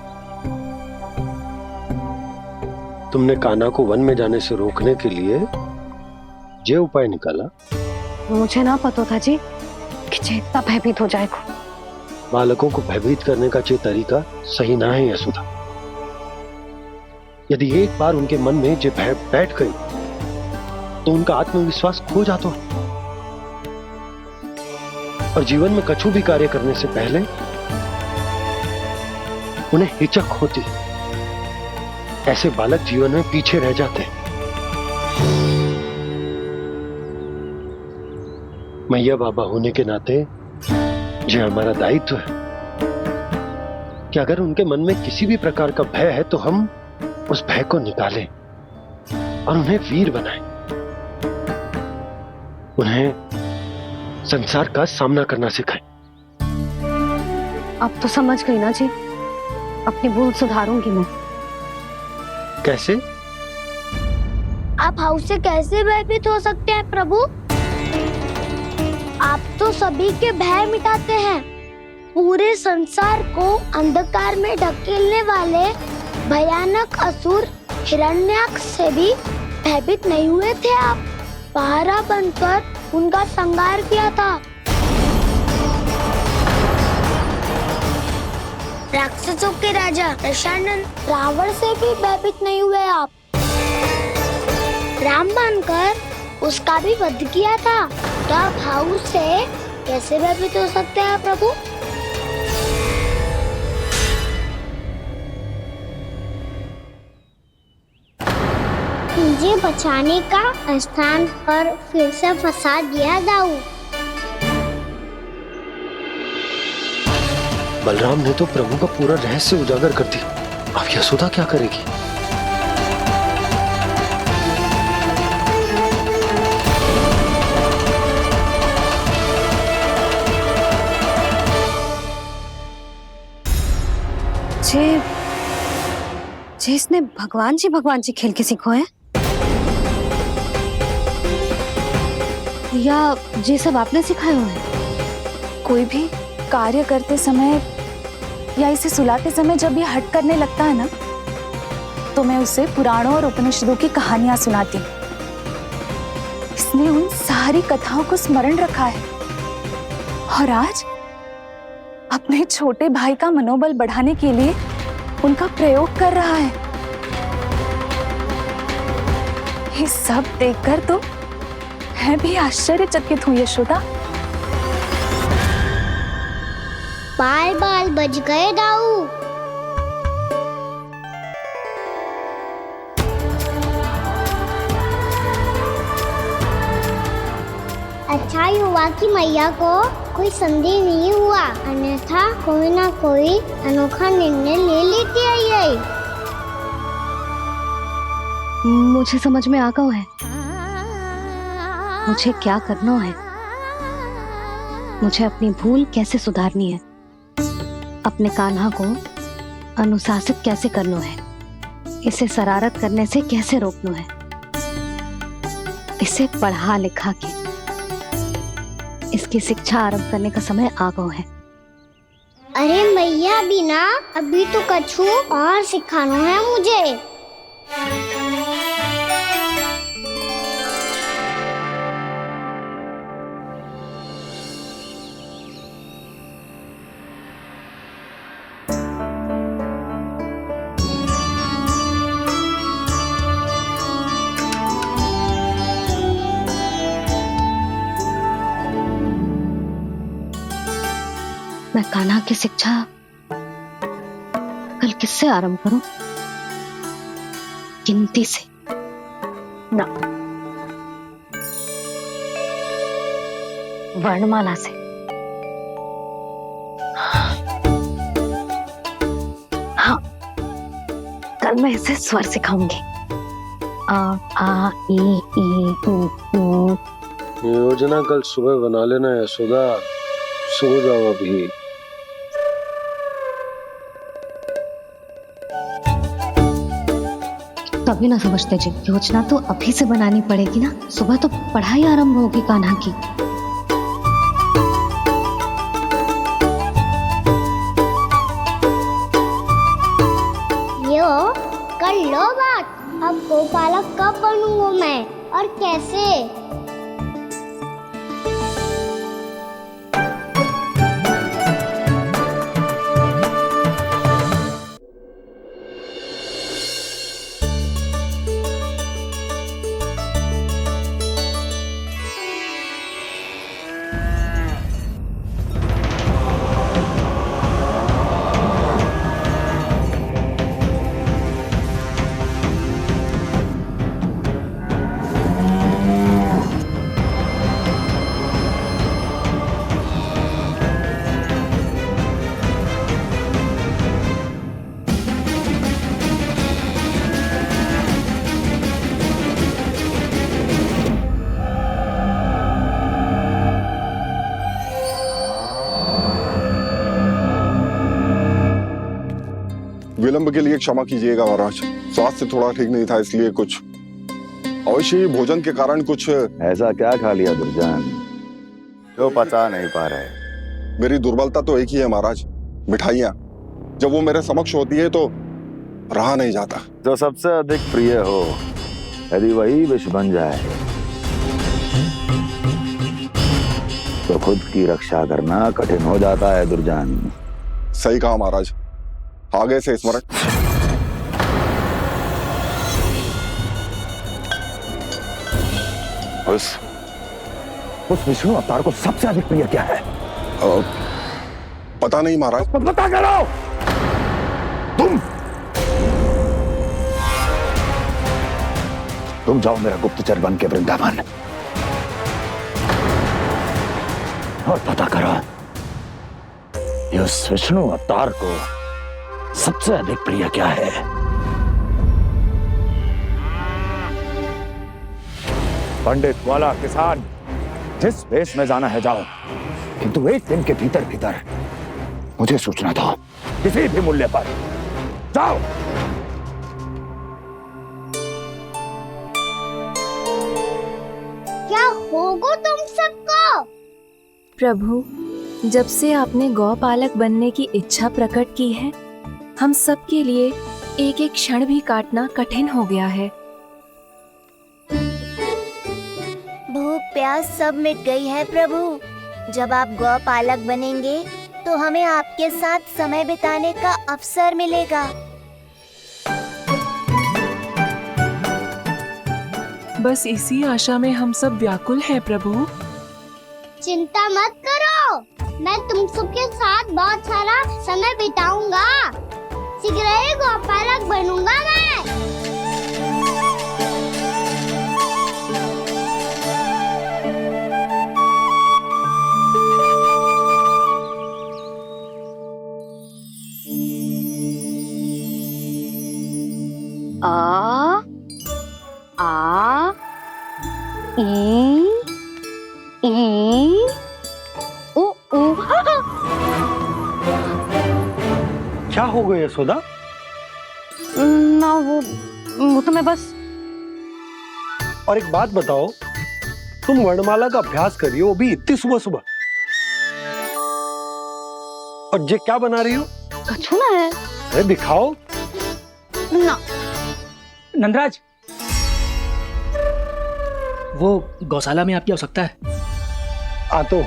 तुमने कान्हा को वन में जाने से रोकने के लिए ये उपाय निकाला? मुझे ना पता था जी कि इतना भयभीत हो जाएगा। बालकों को भयभीत करने का ये तरीका सही ना है यशोदा। यदि एक बार उनके मन में ये भय बैठ गई तो उनका आत्मविश्वास खो जाता है और जीवन में कछु भी कार्य करने से पहले उन्हें हिचक होती। ऐसे बालक जीवन में पीछे रह जाते हैं। मैया बाबा होने के नाते यह हमारा दायित्व है कि अगर उनके मन में किसी भी प्रकार का भय है तो हम उस भय को निकालें और उन्हें वीर बनाएं, उन्हें संसार का सामना करना सिखाएं। अब तो समझ गई ना जी, अपनी भूल सुधारूंगी मैं। कैसे? आप हाउ से कैसे भयभीत हो सकते हैं प्रभु? आप तो सभी के भय मिटाते हैं। पूरे संसार को अंधकार में ढकेलने वाले भयानक असुर हिरण्याक्ष से भी भयभीत नहीं हुए थे आप। पहरा बनकर उनका संहार किया था। राक्षसों के राजा दशानन रावण से भी भयभीत नहीं हुए आप। राम बनकर उसका भी वध किया था। तो आप हाउ से कैसे भयभीत हो सकते हैं प्रभु? मुझे बचाने का स्थान पर फिर से फंसा दिया दाऊ। बलराम ने तो प्रभु का पूरा रहस्य उजागर कर दिया। अब यशोदा क्या करेगी? इसने भगवान जी खेल के सीखो है, या ये सब आपने सिखाए हुए हैं? कोई भी कार्य करते समय या इसे सुलाते समय जब ये हट करने लगता है ना, तो मैं उसे पुराणों और उपनिषदों की कहानियां सुनाती हूँ। इसने उन सारी कथाओं को स्मरण रखा है और आज अपने छोटे भाई का मनोबल बढ़ाने के लिए उनका प्रयोग कर रहा है। ये सब देखकर तो मैं भी आश्चर्यचकित हूँ यशोदा। बाल बाल बज गए दाऊ। अच्छा ही हुआ कि मैया को कोई संदेह नहीं हुआ, अन्यथा कोई ना कोई अनोखा निर्णय ले लेती है ये। मुझे समझ में आ गया है मुझे क्या करना है। मुझे अपनी भूल कैसे सुधारनी है, अपने कान्हा को अनुशासित कैसे करना है, इसे शरारत करने से कैसे रोकना है, इसे पढ़ा लिखा के इसकी शिक्षा आरंभ करने का समय आ गया है। अरे मैया बिना अभी तो कछु और सिखाना है मुझे। मैं कान्हा की शिक्षा कल किससे आरंभ करूं? गिनती से ना, वर्णमाला से। हाँ, कल मैं इसे स्वर सिखाऊंगी। आ आ ई ई उ ऊ। योजना कल सुबह बना लेना यशोदा, सो जाओ अभी। तभी ना समझते जी, योजना तो अभी से बनानी पड़ेगी ना। सुबह तो पढ़ाई आरंभ होगी कान्हा की। यो कर लो बात। अब गोपालक कब बनूंगा मैं और कैसे? विलंब के लिए क्षमा कीजिएगा महाराज, स्वास्थ्य थोड़ा ठीक नहीं था, इसलिए कुछ अवश्य ही भोजन के कारण कुछ। ऐसा क्या खा लिया दुर्जन जो पचा नहीं पा रहे? मेरी दुर्बलता तो एक ही है महाराज, मिठाइयाँ। जब वो मेरे समक्ष होती है तो रहा नहीं जाता। जो सबसे अधिक प्रिय हो, यदि वही विष बन जाए तो खुद की रक्षा करना कठिन हो जाता है दुर्जन। सही कहा महाराज, आगे से स्मरण। उस विष्णु अवतार को सबसे अधिक प्रिय क्या है? पता नहीं महाराज। पता करो। तुम जाओ मेरा गुप्तचर बन के वृंदावन और पता करो उस विष्णु अवतार को सबसे अधिक प्रिय क्या है। पंडित, वाला, किसान, जिस वेश में जाना है जाओ, किंतु एक दिन के भीतर भीतर मुझे सूचना दो, किसी भी मूल्य पर जाओ। क्या होगा तुम सबको? प्रभु, जब से आपने गौपालक बनने की इच्छा प्रकट की है, हम सब के लिए एक एक क्षण भी काटना कठिन हो गया है। भूख प्यास सब मिट गई है प्रभु। जब आप गौपालक बनेंगे तो हमें आपके साथ समय बिताने का अवसर मिलेगा। बस इसी आशा में हम सब व्याकुल हैं प्रभु। चिंता मत करो, मैं तुम सबके साथ बहुत सारा समय बिताऊंगा। शीघ्र ही गौपालक बनूंगा मैं। आ आ ई उ उ। क्या हो गया यशोदा? ना वो तो मैं बस। और एक बात बताओ, तुम वर्णमाला का अभ्यास कर रही हो, वो भी इतनी सुबह सुबह, और ये क्या बना रही हो? कछु ना है। अरे दिखाओ ना। नंदराज, वो गौशाला में आपकी आवश्यकता है। आ तो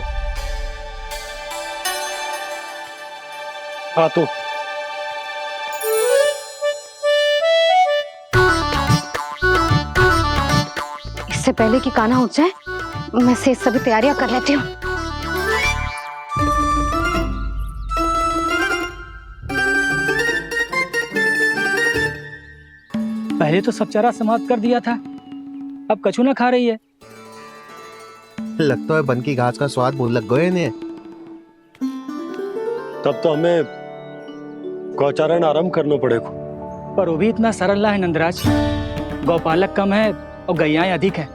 इससे पहले कि कान्हा उठ जाए, मैं से सभी तैयारियां कर लेती हूँ। पहले तो सब चारा समाप्त कर दिया था, अब कछु ना खा रही है। लगता है बन की घास का स्वाद मुंह लग गए ने। तब तो हमें गौचारण आरंभ करना पड़ेगा। पर वो भी इतना सरल ना है नंदराज। गौपालक कम है और गैयाएं अधिक है।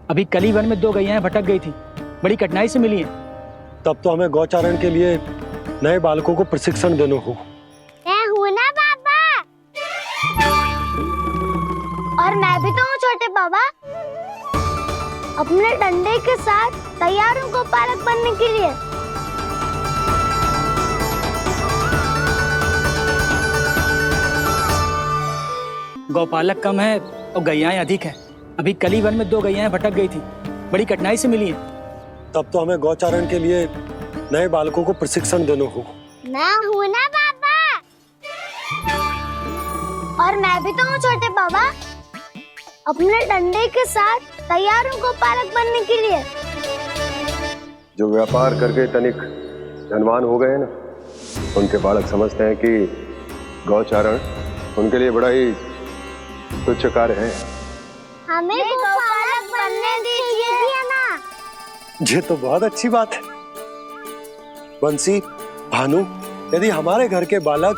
अभी कली वन में 2 गैयाएं भटक गई थी, बड़ी कठिनाई से मिली हैं। तब तो हमें गौचारण के लिए नए बालकों को प्रशिक्षण देना होगा। मैं हूँ ना बाबा, और मैं भी तो हूँ छोटे बाबा। अपने डंडे के साथ तैयार हूँ गौपालक बनने के लिए। गौपालक कम है और गैयाएं अधिक है। अभी कली वन में 2 गैयाएं भटक गई थी, बड़ी कठिनाई से मिली हैं। तब तो हमें गौचारण के लिए नए बालकों को प्रशिक्षण देना होगा। मैं हूँ ना बाबा, और मैं भी तो हूँ छोटे बाबा। अपने डंडे के साथ तैयार हूँ गौपालक बनने के लिए। जो व्यापार करके तनिक धनवान हो गए ना, उनके बालक समझते हैं कि गौचारण उनके लिए बड़ा ही तुच्छ कार्य है। हमें गौपालक बनने दीजिए ना। ये तो बहुत अच्छी बात है। बंसी, भानु, यदि हमारे घर के बालक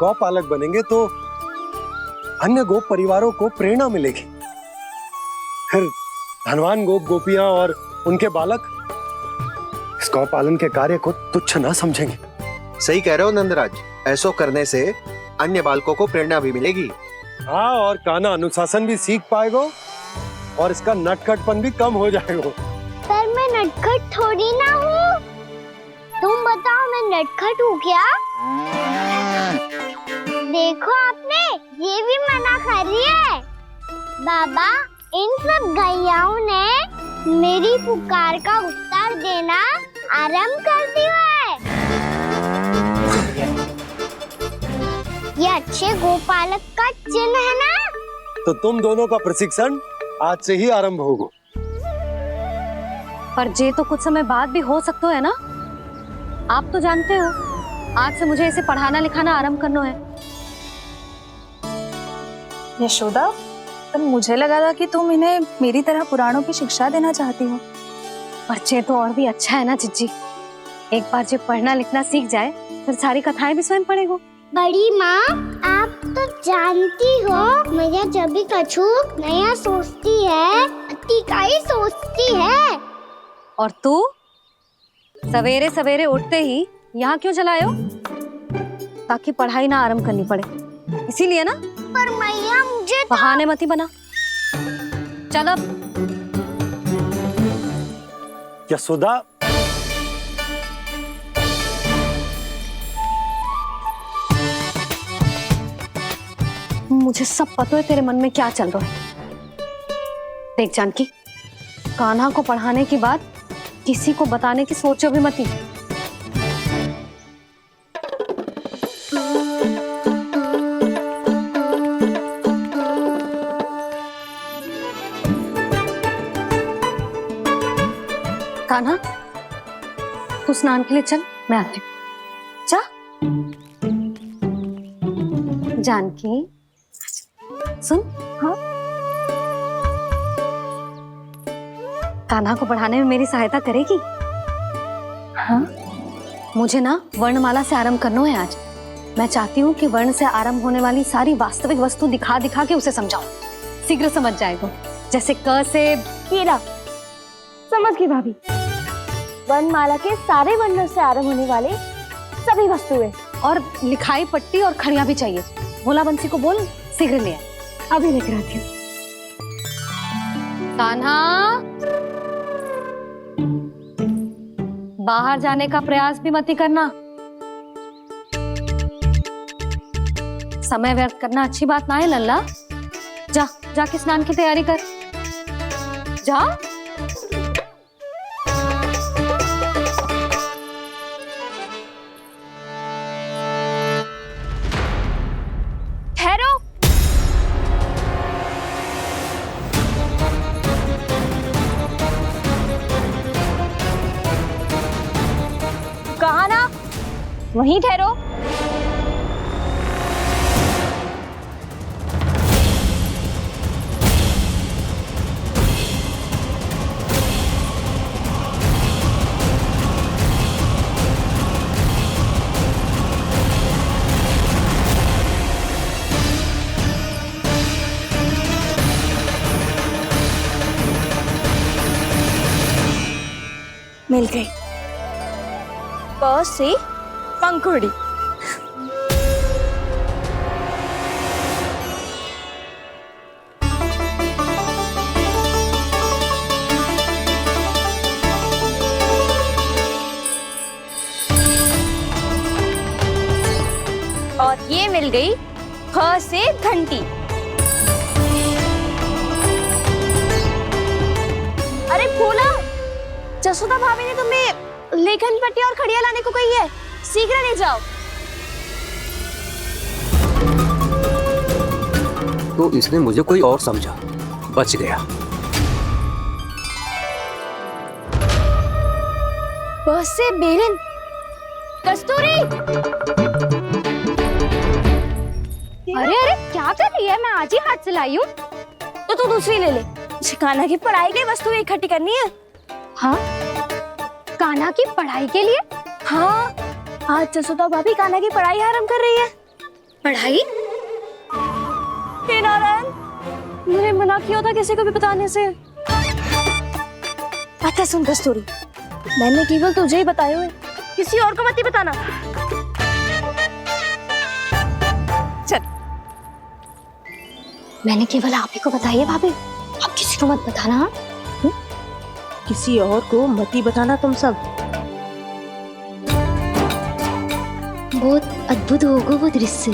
गौपालक बनेंगे तो अन्य गोप परिवारों को प्रेरणा मिलेगी। फिर धनवान गोप गोपियां और उनके बालक इस गौ पालन के कार्य को तुच्छ ना समझेंगे। सही कह रहे हो नंदराज, ऐसा करने से अन्य बालकों को प्रेरणा भी मिलेगी। हाँ, और कान्हा अनुशासन भी सीख पाएगा और इसका नटखटपन भी कम हो जाएगा। पर मैं नटखट थोड़ी ना हूँ। तुम बताओ, मैं नटखट हूँ क्या? देखो आपने, ये भी मना कर रही है। बाबा, इन सब गैयाओं ने मेरी पुकार का उत्तर देना आरंभ कर दिया है। ये अच्छे गोपालक का चिन्ह है ना? तो तुम दोनों का प्रशिक्षण आज से ही आरंभ होगा। पर जे तो कुछ समय बाद भी हो सकता है ना। आप तो जानते हो, आज से मुझे इसे पढ़ाना लिखाना आरंभ करना है। यशोदा, तब मुझे लगा था कि तुम इन्हें मेरी तरह पुराणों की शिक्षा देना चाहती हो। पर जे तो और भी अच्छा है ना जिज्जी। एक बार जब पढ़ना लिखना सीख जाए, फिर सारी कथाएं भी स्वयं पढ़ेगा। बड़ी माँ, आप तो जानती हो, मैया जब भी कछु नया सोचती है, अतिका ही सोचती है। और तू सवेरे सवेरे उठते ही यहाँ क्यों चलाए हो? ताकि पढ़ाई ना आरंभ करनी पड़े, इसीलिए ना। पर मैया मुझे बहाने मत ही बना। चल अब। यशोदा, मुझे सब पता है तेरे मन में क्या चल रहा है। देख जानकी, कान्हा को पढ़ाने की बात किसी को बताने की सोचो भी मत ही। कान्हा, तू स्नान के लिए चल, मैं आती हूँ। जा। जानकी सुन। हाँ, कान्हा को पढ़ाने में मेरी सहायता करेगी? हाँ, मुझे ना वर्णमाला से आरंभ करना है आज। मैं चाहती हूँ कि वर्ण से आरंभ होने वाली सारी वास्तविक वस्तु दिखा दिखा के उसे समझाऊं। शीघ्र समझ जाएगा। जैसे क से कीड़ा। समझ गई भाभी। वर्णमाला के सारे वर्णों से आरंभ होने वाले सभी वस्तुएं, और लिखाई पट्टी और खड़िया भी चाहिए। भोला बंसी को बोल शीघ्र ले आए। अभी लेकर आती हूँ। कान्हा, बाहर जाने का प्रयास भी मत ही करना। समय व्यर्थ करना अच्छी बात ना है लल्ला। जा, जाके स्नान की तैयारी कर। जा। ठहरो। कहा ना, वहीं ठहरो। मिल गई। प से पंखुड़ी। और ये मिल गई ख से घंटी। अरे भोला, जसोदा भाभी ने तुम्हें लेखन पट्टी और खड़िया लाने को कही है, शीघ्र ले जाओ। तो इसने मुझे कोई और समझा, बच गया। बस से बेरन। कस्तूरी। अरे अरे क्या कर रही है? मैं आज ही हाथ से लाई हूँ। तो तू दूसरी ले ले। कान्हा की पढ़ाई के लिए वस्तुएं इकट्ठी करनी है। हाँ, कान्हा की पढ़ाई के लिए? हाँ, आज जसोदा भाभी कान्हा की पढ़ाई आरंभ कर रही है। पढ़ाई? हे नारायण, मैंने मना किया था किसी को भी बताने से। अच्छा सुन कस्तूरी, मैंने केवल तुझे ही बताए हुए, किसी और को मत ही बताना। चल। मैंने केवल आप ही को बताई है भाभी, आप किसी को मत बताना। किसी और को मत ही बताना तुम सब। बहुत अद्भुत होगा वो दृश्य,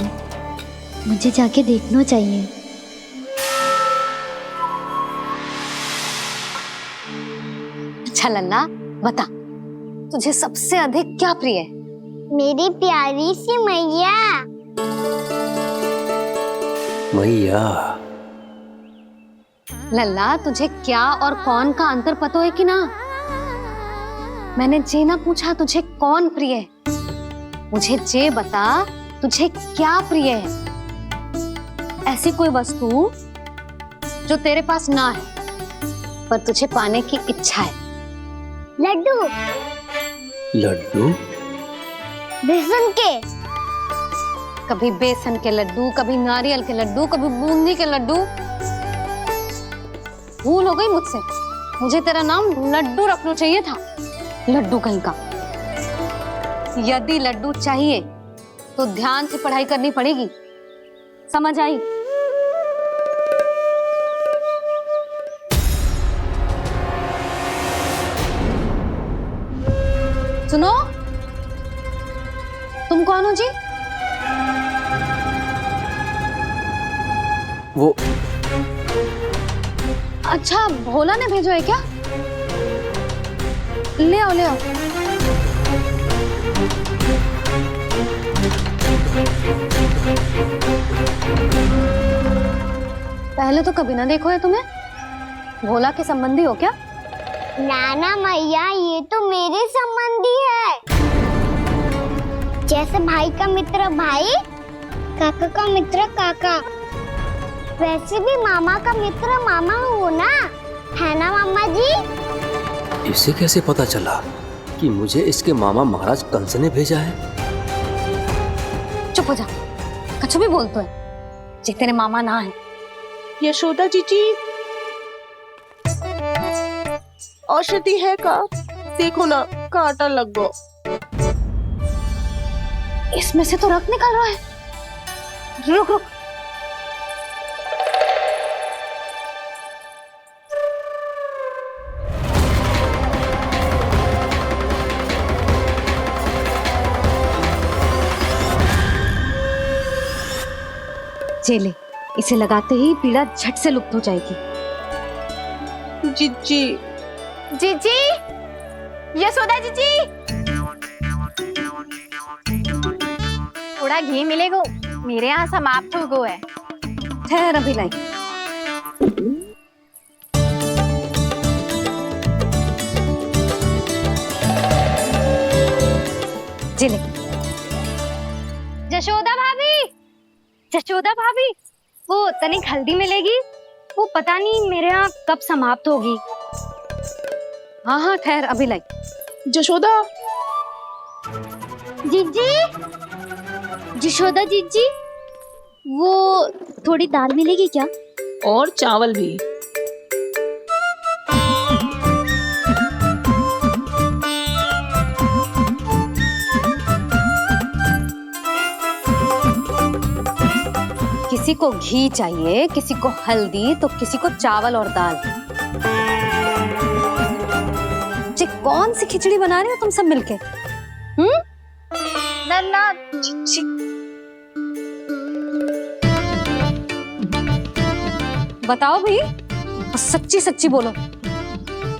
मुझे जाके देखना चाहिए। अच्छा लल्ला, बता तुझे सबसे अधिक क्या प्रिय है? मेरी प्यारी सी मैया। मैया। लल्ला, तुझे क्या और कौन का अंतर पता है कि ना? मैंने जे ना पूछा तुझे कौन प्रिय है, मुझे जे बता तुझे क्या प्रिय है। ऐसी कोई वस्तु जो तेरे पास ना है पर तुझे पाने की इच्छा है। लड्डू। लड्डू? बेसन के। कभी बेसन के लड्डू, कभी नारियल के लड्डू, कभी बूंदी के लड्डू। भूल हो गई मुझसे, मुझे तेरा नाम लड्डू रखना चाहिए था। लड्डू कहीं का। यदि लड्डू चाहिए तो ध्यान से पढ़ाई करनी पड़ेगी, समझ आई? सुनो, तुम कौन हो जी? वो अच्छा, भोला ने भेजो है क्या? ले आओ ले आओ। पहले तो कभी ना देखो है तुम्हें। भोला के संबंधी हो क्या? नाना मैया, ये तो मेरे संबंधी है। जैसे भाई का मित्र भाई, काका का मित्र काका, वैसे भी मामा का मित्र मामा हो ना, है ना मामा जी? इसे कैसे पता चला कि मुझे इसके मामा महाराज कंस ने भेजा है? चुप हो जा, कछु भी बोलते है जे तेरे मामा ना है। यशोदा जीजी, औषधि है का? देखो ना, कांटा लग गो। इसमें से तो रक्त निकल रहा है। रुक रुक, चले, इसे लगाते ही पीड़ा झट से लुप्त हो जाएगी। जीजी, जीजी, यशोदा जीजी, थोड़ा घी मिलेगा? मेरे यहाँ समाप्त हो गया है। ठहर, अभी लाई। जिले, जशोदा भाभी, जशोदा भाभी, वो तनिक हल्दी मिलेगी? वो पता नहीं मेरे यहाँ कब समाप्त होगी। हाँ हाँ ठहर, अभी लाई। जशोदा, जीजी, यशोदा जीजी, वो थोड़ी दाल मिलेगी क्या? और चावल भी। किसी को घी चाहिए, किसी को हल्दी, तो किसी को चावल और दाल। जी, कौन सी खिचड़ी बना रहे हो तुम सब मिलके? नन्ना, बताओ भाई, और सच्ची सच्ची बोलो,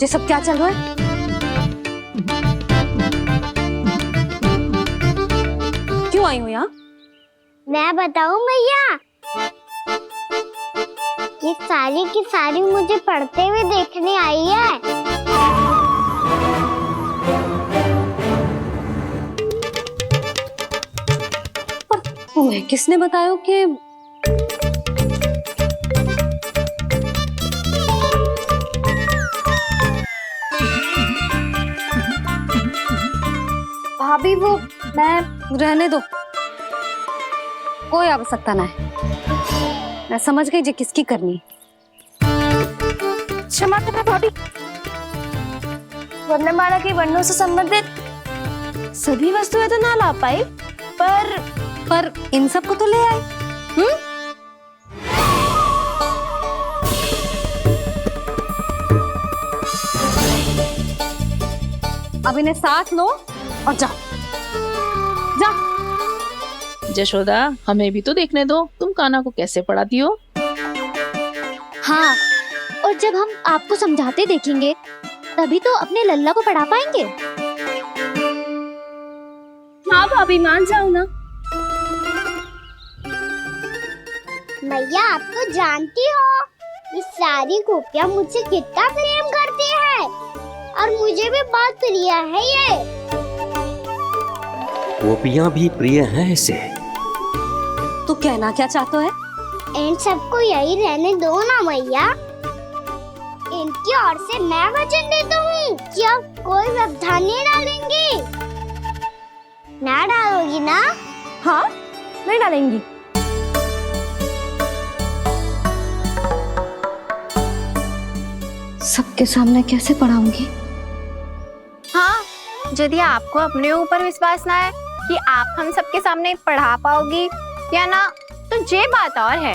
ये सब क्या चल रहा है? क्यों आई हो यहाँ? मैं बताऊं भैया, ये सारी की सारी मुझे पढ़ते हुए देखने आई है। पर तुम्हें किसने बताया कि भाभी? वो मैं रहने दो, कोई आवश्यकता ना है। मैं समझ गई जे किसकी करनी। क्षमा करना भाभी, वर्णमाला के वर्णों से संबंधित सभी वस्तुएं तो ना ला पाई, पर इन सब को तो ले आए। अब इन्हें साथ लो और जाओ, जा। जशोदा, हमें भी तो देखने दो, तुम कान्हा को कैसे पढ़ाती हो। हाँ, और जब हम आपको समझाते देखेंगे तभी तो अपने लल्ला को पढ़ा पाएंगे। हाँ भाभी, मान जाओ ना। मैया, आप तो जानती हो ये सारी गोपियां मुझसे कितना प्रेम करती है, और मुझे भी बहुत प्रिय है ये। गोपियां भी प्रिय हैं इसे। तू कहना क्या चाहता है? इन सबको यही रहने दो ना मैया। इनकी ओर से मैं वचन देता हूँ कि अब कोई व्यवधान नहीं डालेंगी। ना डालोगी ना? हाँ, नहीं डालेंगी। सबके सामने कैसे पढ़ाऊंगी? हाँ, यदि आपको अपने ऊपर विश्वास ना है कि आप हम सबके सामने पढ़ा पाओगी या ना, तो ये बात और है।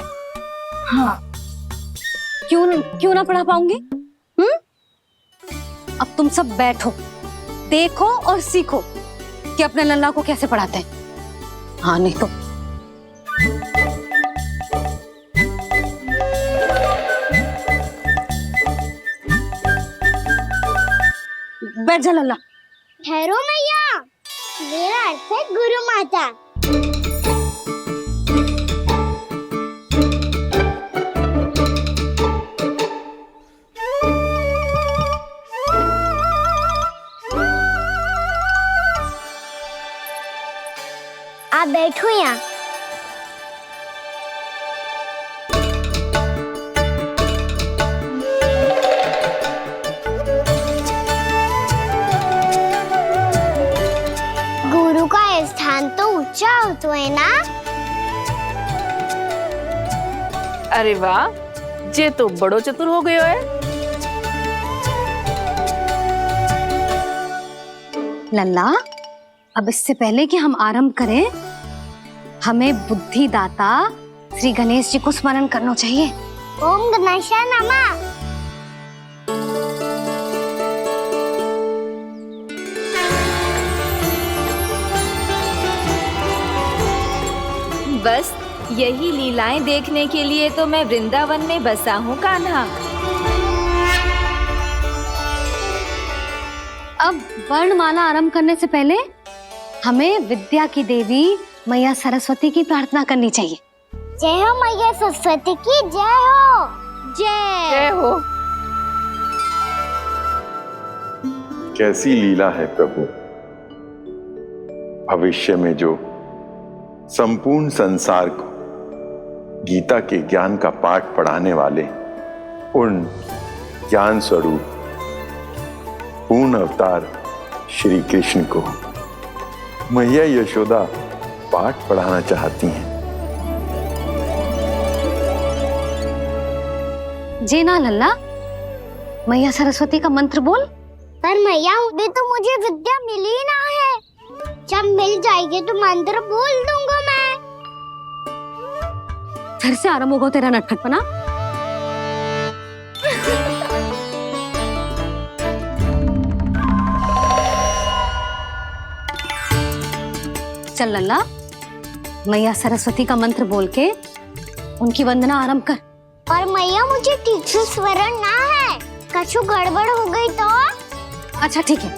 हाँ, क्यों ना पढ़ा पाऊंगी? अब तुम सब बैठो, देखो और सीखो कि अपने लल्ला को कैसे पढ़ाते हैं। हाँ नहीं तो बैठ जा लल्ला। ठहरो मैया, मेरा अर्थ है गुरु माता। आप बैठो यहाँ। गुरु का स्थान तो ऊंचा होता है ना? अरे वाह, जे तो बड़ो चतुर हो गयो है। लल्ला, अब इससे पहले कि हम आरंभ करें, हमें बुद्धिदाता श्री गणेश जी को स्मरण करना चाहिए। ओम गणेशाय नमः। बस यही लीलाएं देखने के लिए तो मैं वृंदावन में बसा हूँ कान्हा। अब वर्णमाला आरंभ करने से पहले हमें विद्या की देवी मैया सरस्वती की प्रार्थना करनी चाहिए। जय हो मैया सरस्वती की जय हो। जय हो। कैसी लीला है प्रभु, भविष्य में जो संपूर्ण संसार को गीता के ज्ञान का पाठ पढ़ाने वाले उन ज्ञान स्वरूप पूर्ण अवतार श्री कृष्ण को मैया यशोदा पाठ पढ़ाना चाहती हैं। जी ना लल्ला, मैया सरस्वती का मंत्र बोल। पर मैया अभी तो मुझे विद्या मिली ना है, जब मिल जाएगी तो मंत्र बोल दूंगा मैं। फिर से आरंभ होगा तेरा नटखटपना। चल लल्ला, मैया सरस्वती का मंत्र बोल के उनकी वंदना आरंभ कर। और मैया मुझे ठीक से स्मरण ना है, कछु गड़बड़ हो गई तो? अच्छा ठीक है,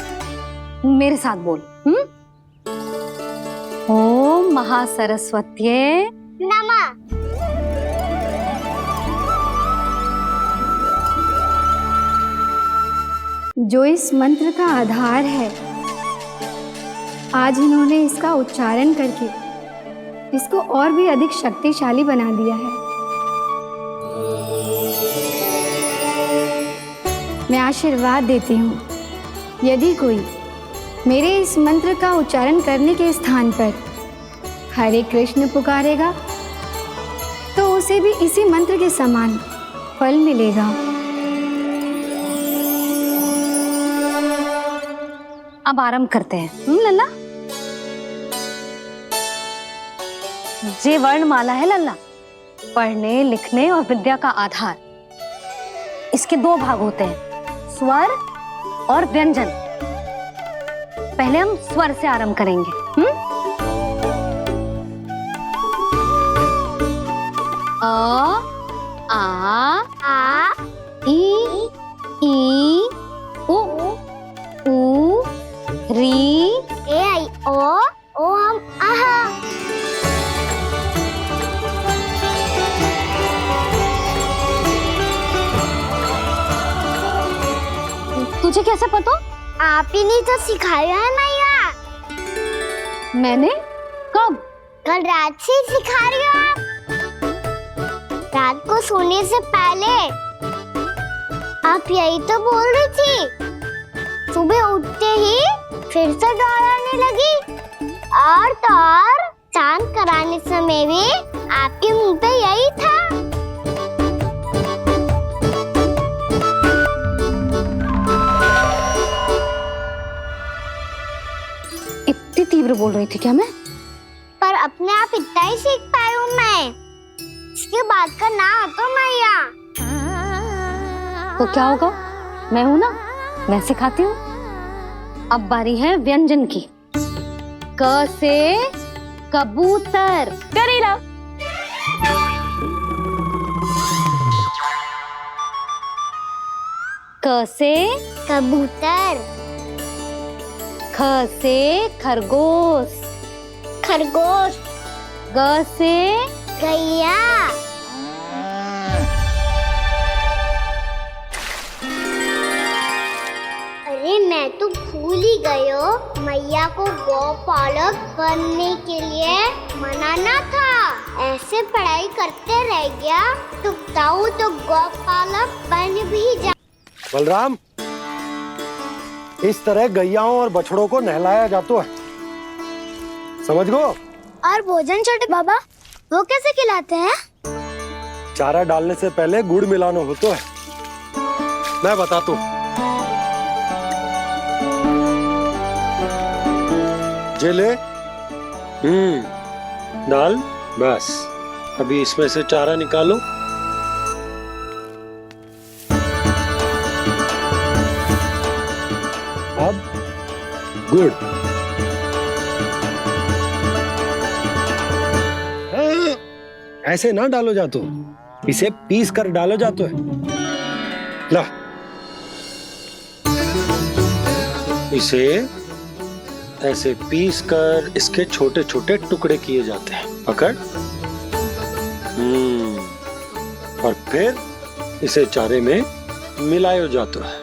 मेरे साथ बोल। ओम महासरस्वत्ये नमः। जो इस मंत्र का आधार है, आज इन्होंने इसका उच्चारण करके इसको और भी अधिक शक्तिशाली बना दिया है। मैं आशीर्वाद देती हूँ, यदि कोई मेरे इस मंत्र का उच्चारण करने के स्थान पर हरे कृष्ण पुकारेगा तो उसे भी इसी मंत्र के समान फल मिलेगा। अब आरंभ करते हैं। लल्ला, जे वर्णमाला है लल्ला, पढ़ने लिखने और विद्या का आधार। इसके दो भाग होते हैं, स्वर और व्यंजन। पहले हम स्वर से आरंभ करेंगे। अ, आ, ई, उ, री, ए आई ओ हम आहा। तुझे कैसे पता? आप ही ने तो सिखाया है मैया। मैंने? कब? कल रात से सिखा रही हो आप। रात को सोने से पहले आप यही तो बोल रही थी। सुबह उठते ही फिर से दौड़ाने लगी, और तो और स्नान कराने समय भी आपके मुंह पे यही था। इतनी तीव्र बोल रही थी क्या मैं? पर अपने आप इतना ही सीख पाई हूँ मैं। इसके बाद का ना तो मैया। तो क्या होगा, मैं हूं ना, मैं सिखाती हूँ। अब बारी है व्यंजन की। क से कबूतर। करेला। क से कबूतर। ख से खरगोश। खरगोश। ग से गैया। अरे मैं तो भूल ही गई हूँ, मैया को गौपालक बनने के लिए मनाना था। ऐसे पढ़ाई करते रह गया तो ताऊ तो गौपालक बन भी जा। बलराम, इस तरह गैयाओं और बछड़ों को नहलाया जाता है, समझ गो? और भोजन छोटे बाबा, वो कैसे खिलाते हैं? चारा डालने से पहले गुड़ मिलाना होता है, मैं बताता हूँ। जे ले, डाल, बस। अभी इसमें से चारा निकालो। अब गुड़। हाँ, ऐसे ना डालो जातो, इसे पीस कर डालो जातो है। ला, इसे ऐसे पीस कर इसके छोटे छोटे टुकड़े किए जाते हैं। पकड़। और फिर इसे चारे में मिलाया जाता है।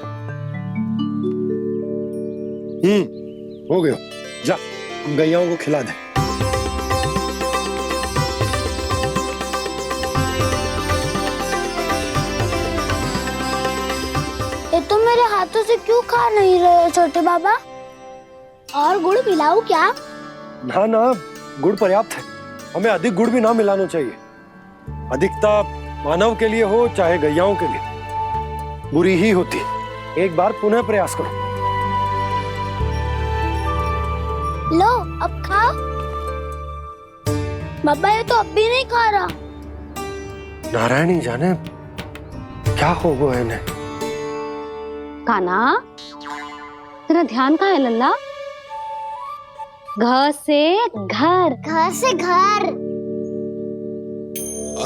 हो गया, जा गैयाओं को खिला दे। ये तो मेरे हाथों से क्यों खा नहीं रहे हो छोटे बाबा? और गुड़ मिलाऊं क्या? ना ना, गुड़ पर्याप्त है। हमें अधिक गुड़ भी ना मिलाना चाहिए। अधिकता मानव के लिए हो चाहे गैयाओं के लिए बुरी ही होती। एक बार पुनः प्रयास करो। लो, अब खाओ। बाबा ये तो अब भी नहीं खा रहा। नारायणी जाने क्या हो गया इन्हें। काना, तेरा ध्यान कहाँ है लल्ला? घ से घर। घर से घर।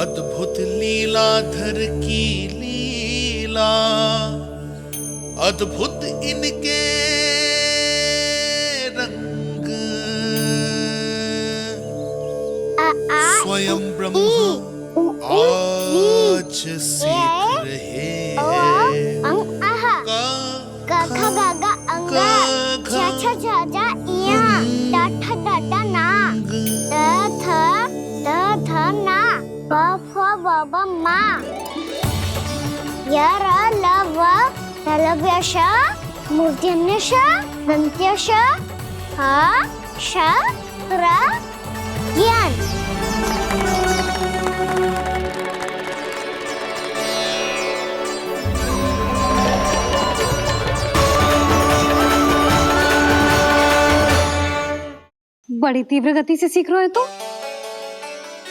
अद्भुत लीलाधर की लीला, अद्भुत इनके रंग, स्वयं ब्रह्मा आज सीख रहे हैं। गा गा गा अंगा, छा छा छा जा इया, टा ठा टा टा ना, द थ ना, ब फ ब ब मा, य र ल व लव्य श, मूर्धन्य श, दन्त्य श, ह श र ज्ञान। बड़ी तीव्र गति से सीख रहे हो तो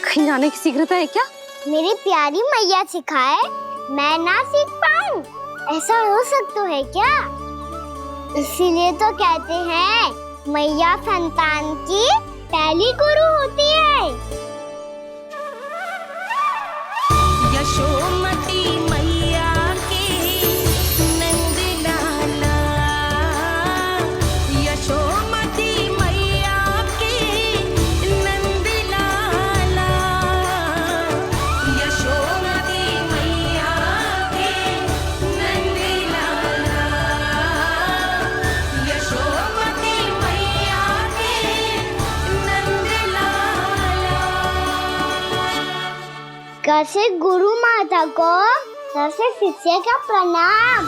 कहीं जाने की शीघ्रता है क्या? मेरी प्यारी मैया सिखाए, मैं ना सीख पाऊं, ऐसा हो सकता है क्या? इसीलिए तो कहते हैं मैया संतान की पहली गुरु होती है। यशोमती मैया के नंद लाला, यशोमती मैया के नंद लाला, यशोमती मैया के नंद लाला, यशोमती मैया के नंद लाला। कैसे गुरु माता को, कैसे शिष्य का प्रणाम।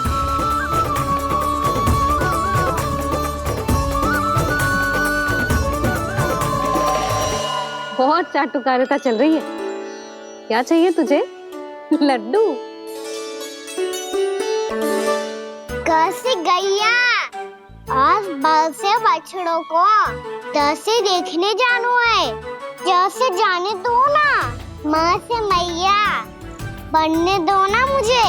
बहुत चाटुकारिता चल रही है। क्या चाहिए तुझे? लड्डू। कैसे गैया, आज बल से बछड़ों को जैसे देखने जानो है, जैसे जाने दो ना, माँ से मैया बनने दो ना मुझे,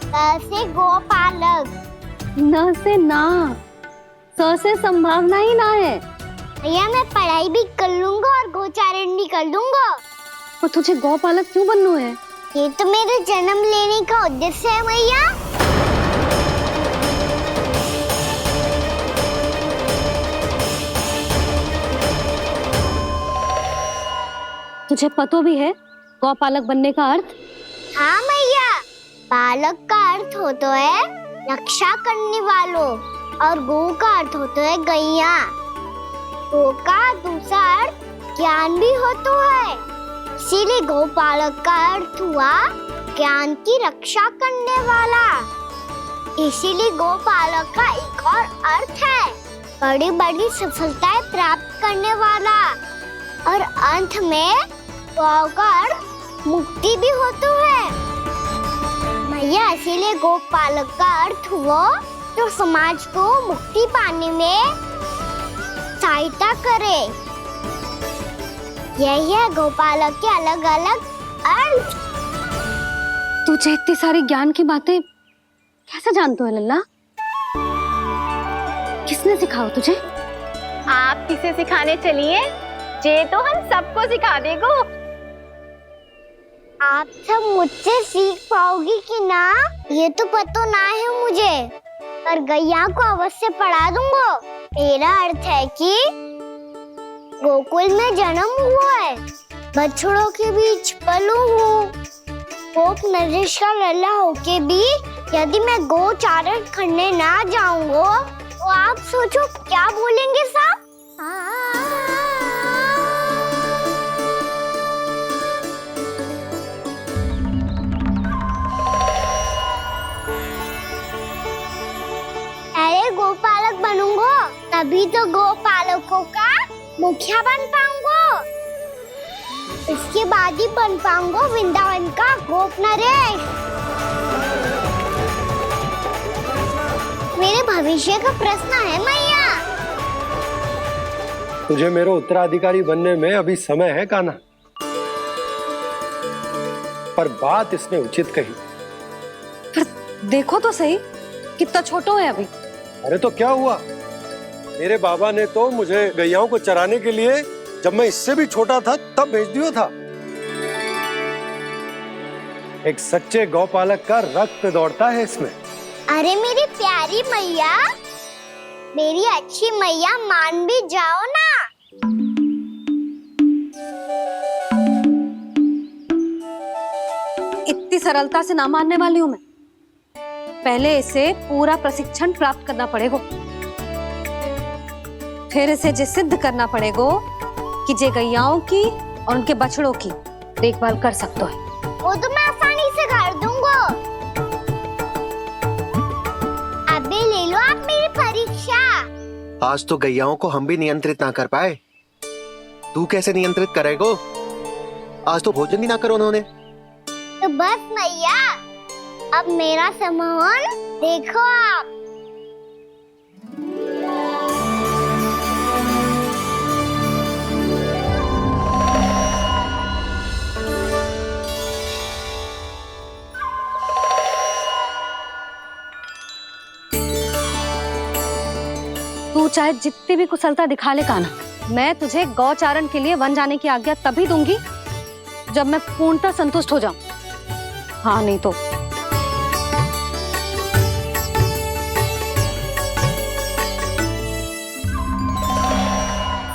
जैसे गोपालक। न से ना, स से संभावना ही ना है। भैया मैं पढ़ाई भी कर लूंगा और गोचारण भी कर लूंगा। और तुझे गौपालक क्यों बनना है? ये तो मेरे जन्म लेने का उद्देश्य है भैया। तुझे पतो भी है गौपालक बनने का अर्थ? हाँ भैया, पालक का अर्थ होता है रक्षा करने वालों और गौ का अर्थ होता है गैया। गौ का दूसरा अर्थ ज्ञान भी होता है, इसीलिए गौपालक का अर्थ हुआ ज्ञान की रक्षा करने वाला। इसीलिए गौपालक का एक और अर्थ है बड़ी बड़ी सफलताएं प्राप्त करने वाला, और अंत में गौ का अर्थ मुक्ति भी होता है। भैया इसीलिए गोपालक का अर्थ हुआ जो समाज को मुक्ति पाने में सहायता करे। यही है गोपालक के अलग अलग अर्थ। तुझे इतनी सारी ज्ञान की बातें कैसे जानते हो लल्ला? किसने सिखाओ तुझे? आप किसे सिखाने चलिए, जे तो हम सबको सिखा देगो। आप सब मुझसे सीख पाओगी कि ना ये तो पता ना है मुझे, पर गैया को अवश्य पढ़ा दूंगा। मेरा अर्थ है कि गोकुल में जन्म हुआ है, बछड़ों के बीच पलू हूँ, गोप नरेश का लल्ला होके भी यदि मैं गोचारण करने ना जाऊंगा तो आप सोचो क्या बोलेंगे सब? अरे गोपालक बनूंगा तभी तो गोपालकों का मुखिया बन पाऊंगा, इसके बाद ही बन पाऊंगा वृंदावन का गोप नरेश। मेरे भविष्य का प्रश्न है मैया। तुझे मेरा उत्तराधिकारी बनने में अभी समय है कान्हा, पर बात इसने उचित कही। पर देखो तो सही कितना छोटो है अभी। अरे तो क्या हुआ, मेरे बाबा ने तो मुझे गैयाओं को चराने के लिए जब मैं इससे भी छोटा था तब भेज दिया था। एक सच्चे गौपालक का रक्त दौड़ता है इसमें। अरे मेरी प्यारी मैया, मेरी अच्छी मैया, मान भी जाओ ना। इतनी सरलता से ना मानने वाली हूं मैं। पहले इसे पूरा प्रशिक्षण प्राप्त करना पड़ेगा, फिर इसे जे सिद्ध करना पड़ेगा कि जे गैयाओं की और उनके बछड़ों की देखभाल कर सकते है। वो तो मैं आसानी से कर दूंगा। अबे ले लो आप मेरी परीक्षा। आज तो गैयाओं को हम भी नियंत्रित ना कर पाए, तू कैसे नियंत्रित करेगो? आज तो भोजन भी ना करो उन्होंने। तो बस मैया, अब मेरा सम्मान देखो आप। तू चाहे जितनी भी कुशलता दिखा ले कान्हा, मैं तुझे गौचारण के लिए वन जाने की आज्ञा तभी दूंगी जब मैं पूर्णतः संतुष्ट हो जाऊं। हाँ नहीं तो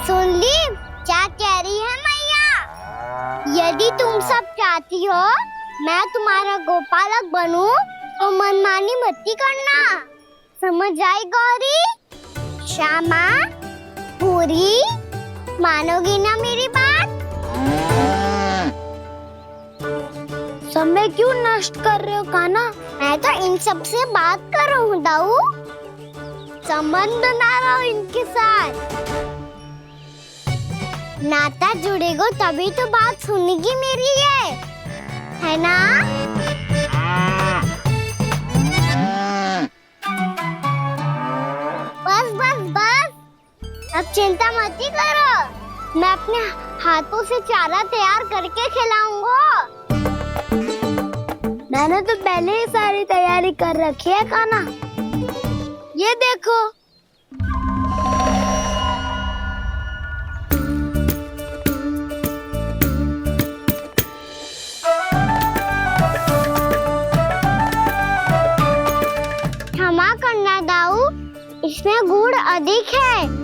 सुन ली क्या कह रही है मैया? यदि तुम सब चाहती हो मैं तुम्हारा गोपालक बनूं तो मनमानी मत करना, समझ आई गौरी? श्यामा, पूरी, मानोगी ना मेरी बात? समय क्यों नष्ट कर रहे हो कान्हा? मैं तो इन सब से बात कर रहा हूँ दाऊ, संबंध बना रहा हूँ इनके साथ। नाता जुड़ेगा तभी तो बात सुनेगी मेरी, ये है ना? बस बस अब चिंता मत ही करो, मैं अपने हाथों से चारा तैयार करके खिलाऊंगा। मैंने तो पहले ही सारी तैयारी कर रखी है कान्हा। ये देखो। क्षमा करना दाऊ, इसमें गुड़ अधिक है।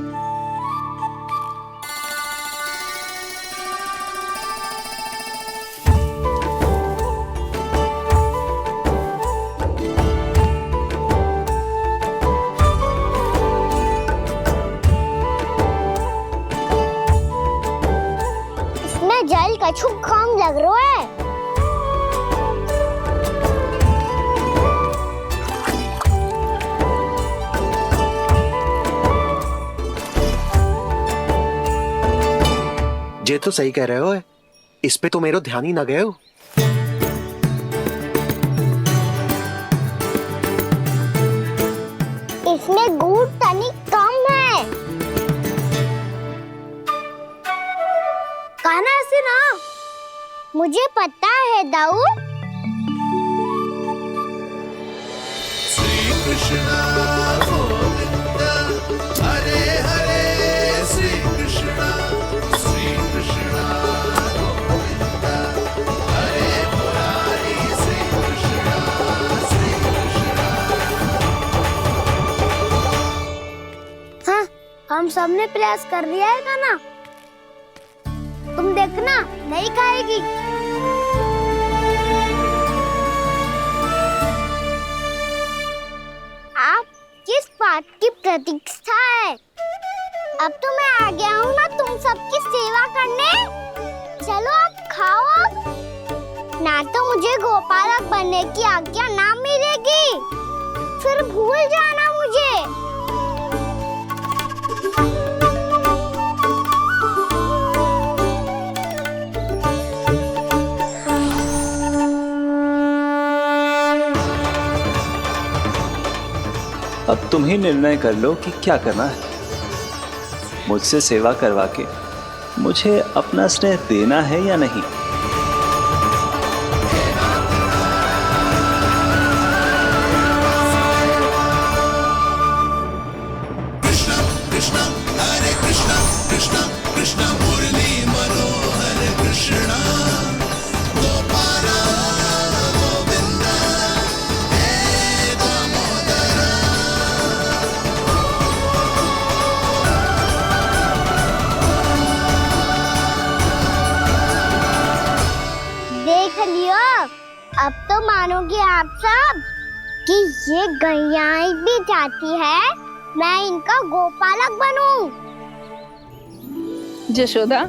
इसमें जल कछु कम लग रहा है। ये तो सही कह रहे हो, इस पे तो मेरो ध्यान ही ना गए हो। इसमें गुड़ तनिक कम है। कान्हा ऐसे ना, मुझे पता है दाऊ। श्री कृष्ण गोविंद हरे हरे श्री कृष्ण गोविंद हरे मुरारी श्री कृष्ण हाँ, हम सबने प्रयास कर लिया है कान्हा। तुम देखना, नहीं खाएगी। आप किस बात की प्रतीक्षा है? अब तो मैं आ गया हूँ ना तुम सबकी सेवा करने। चलो अब खाओ अब। ना तो मुझे गोपालक बनने की आज्ञा ना मिलेगी, फिर भूल जाना मुझे। अब तुम ही निर्णय कर लो कि क्या करना है। मुझसे सेवा करवा के मुझे अपना स्नेह देना है या नहीं। कृष्ण कृष्ण हरे कृष्ण कृष्ण कृष्ण मुरली मनोहर कृष्ण गोपाल गोविंद हे दामोदर। देख लियो, अब तो मानोगे आप सब कि ये गैयाएं भी चाहती है मैं इनका गोपालक बनूं। जशोदा,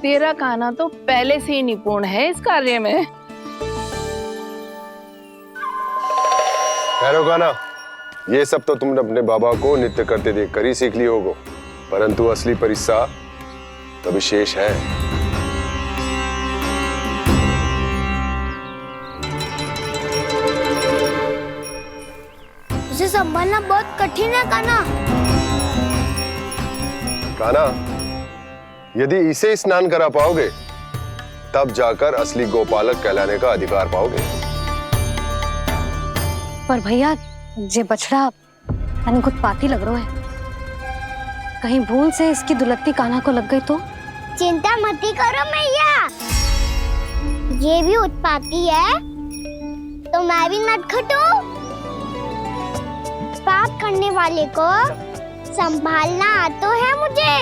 तेरा कान्हा तो पहले से ही निपुण है इस कार्य में। ठहरो कान्हा, ये सब तो तुमने अपने बाबा को नृत्य करते देखकर ही सीख ली होगो, परंतु असली परिस्सा तो विशेष है। उसे संभालना बहुत कठिन है कान्हा। कान्हा, यदि इसे स्नान करा पाओगे तब जाकर असली गोपालक कहलाने का अधिकार पाओगे। पर भैया, ये बछड़ा तनिक उत्पाती लग रहा है। कहीं भूल से इसकी दुलत्ती कान्हा को लग गई तो? चिंता मत ही करो मैया, ये भी उत्पाती है तो मैं भी नटखट हूँ। पाप करने वाले को संभालना आता है मुझे।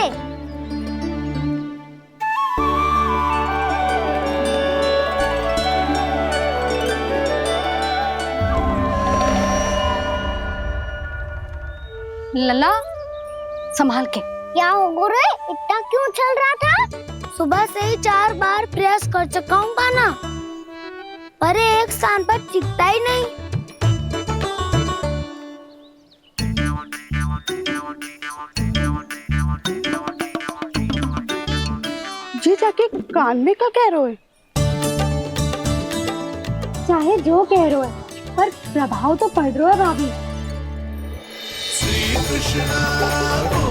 लला, संभाल के। क्या हो गुरु, इतना क्यों चल रहा था? सुबह से ही 4 बार प्रयास कर चुका हूँ कान्हा, पर एक स्थान पर टिकता ही नहीं। जी जाके कान में क्या कह रहे हो? चाहे जो कह रहे हो, पर प्रभाव तो पड़ रहा है भाभी। श्री कृष्ण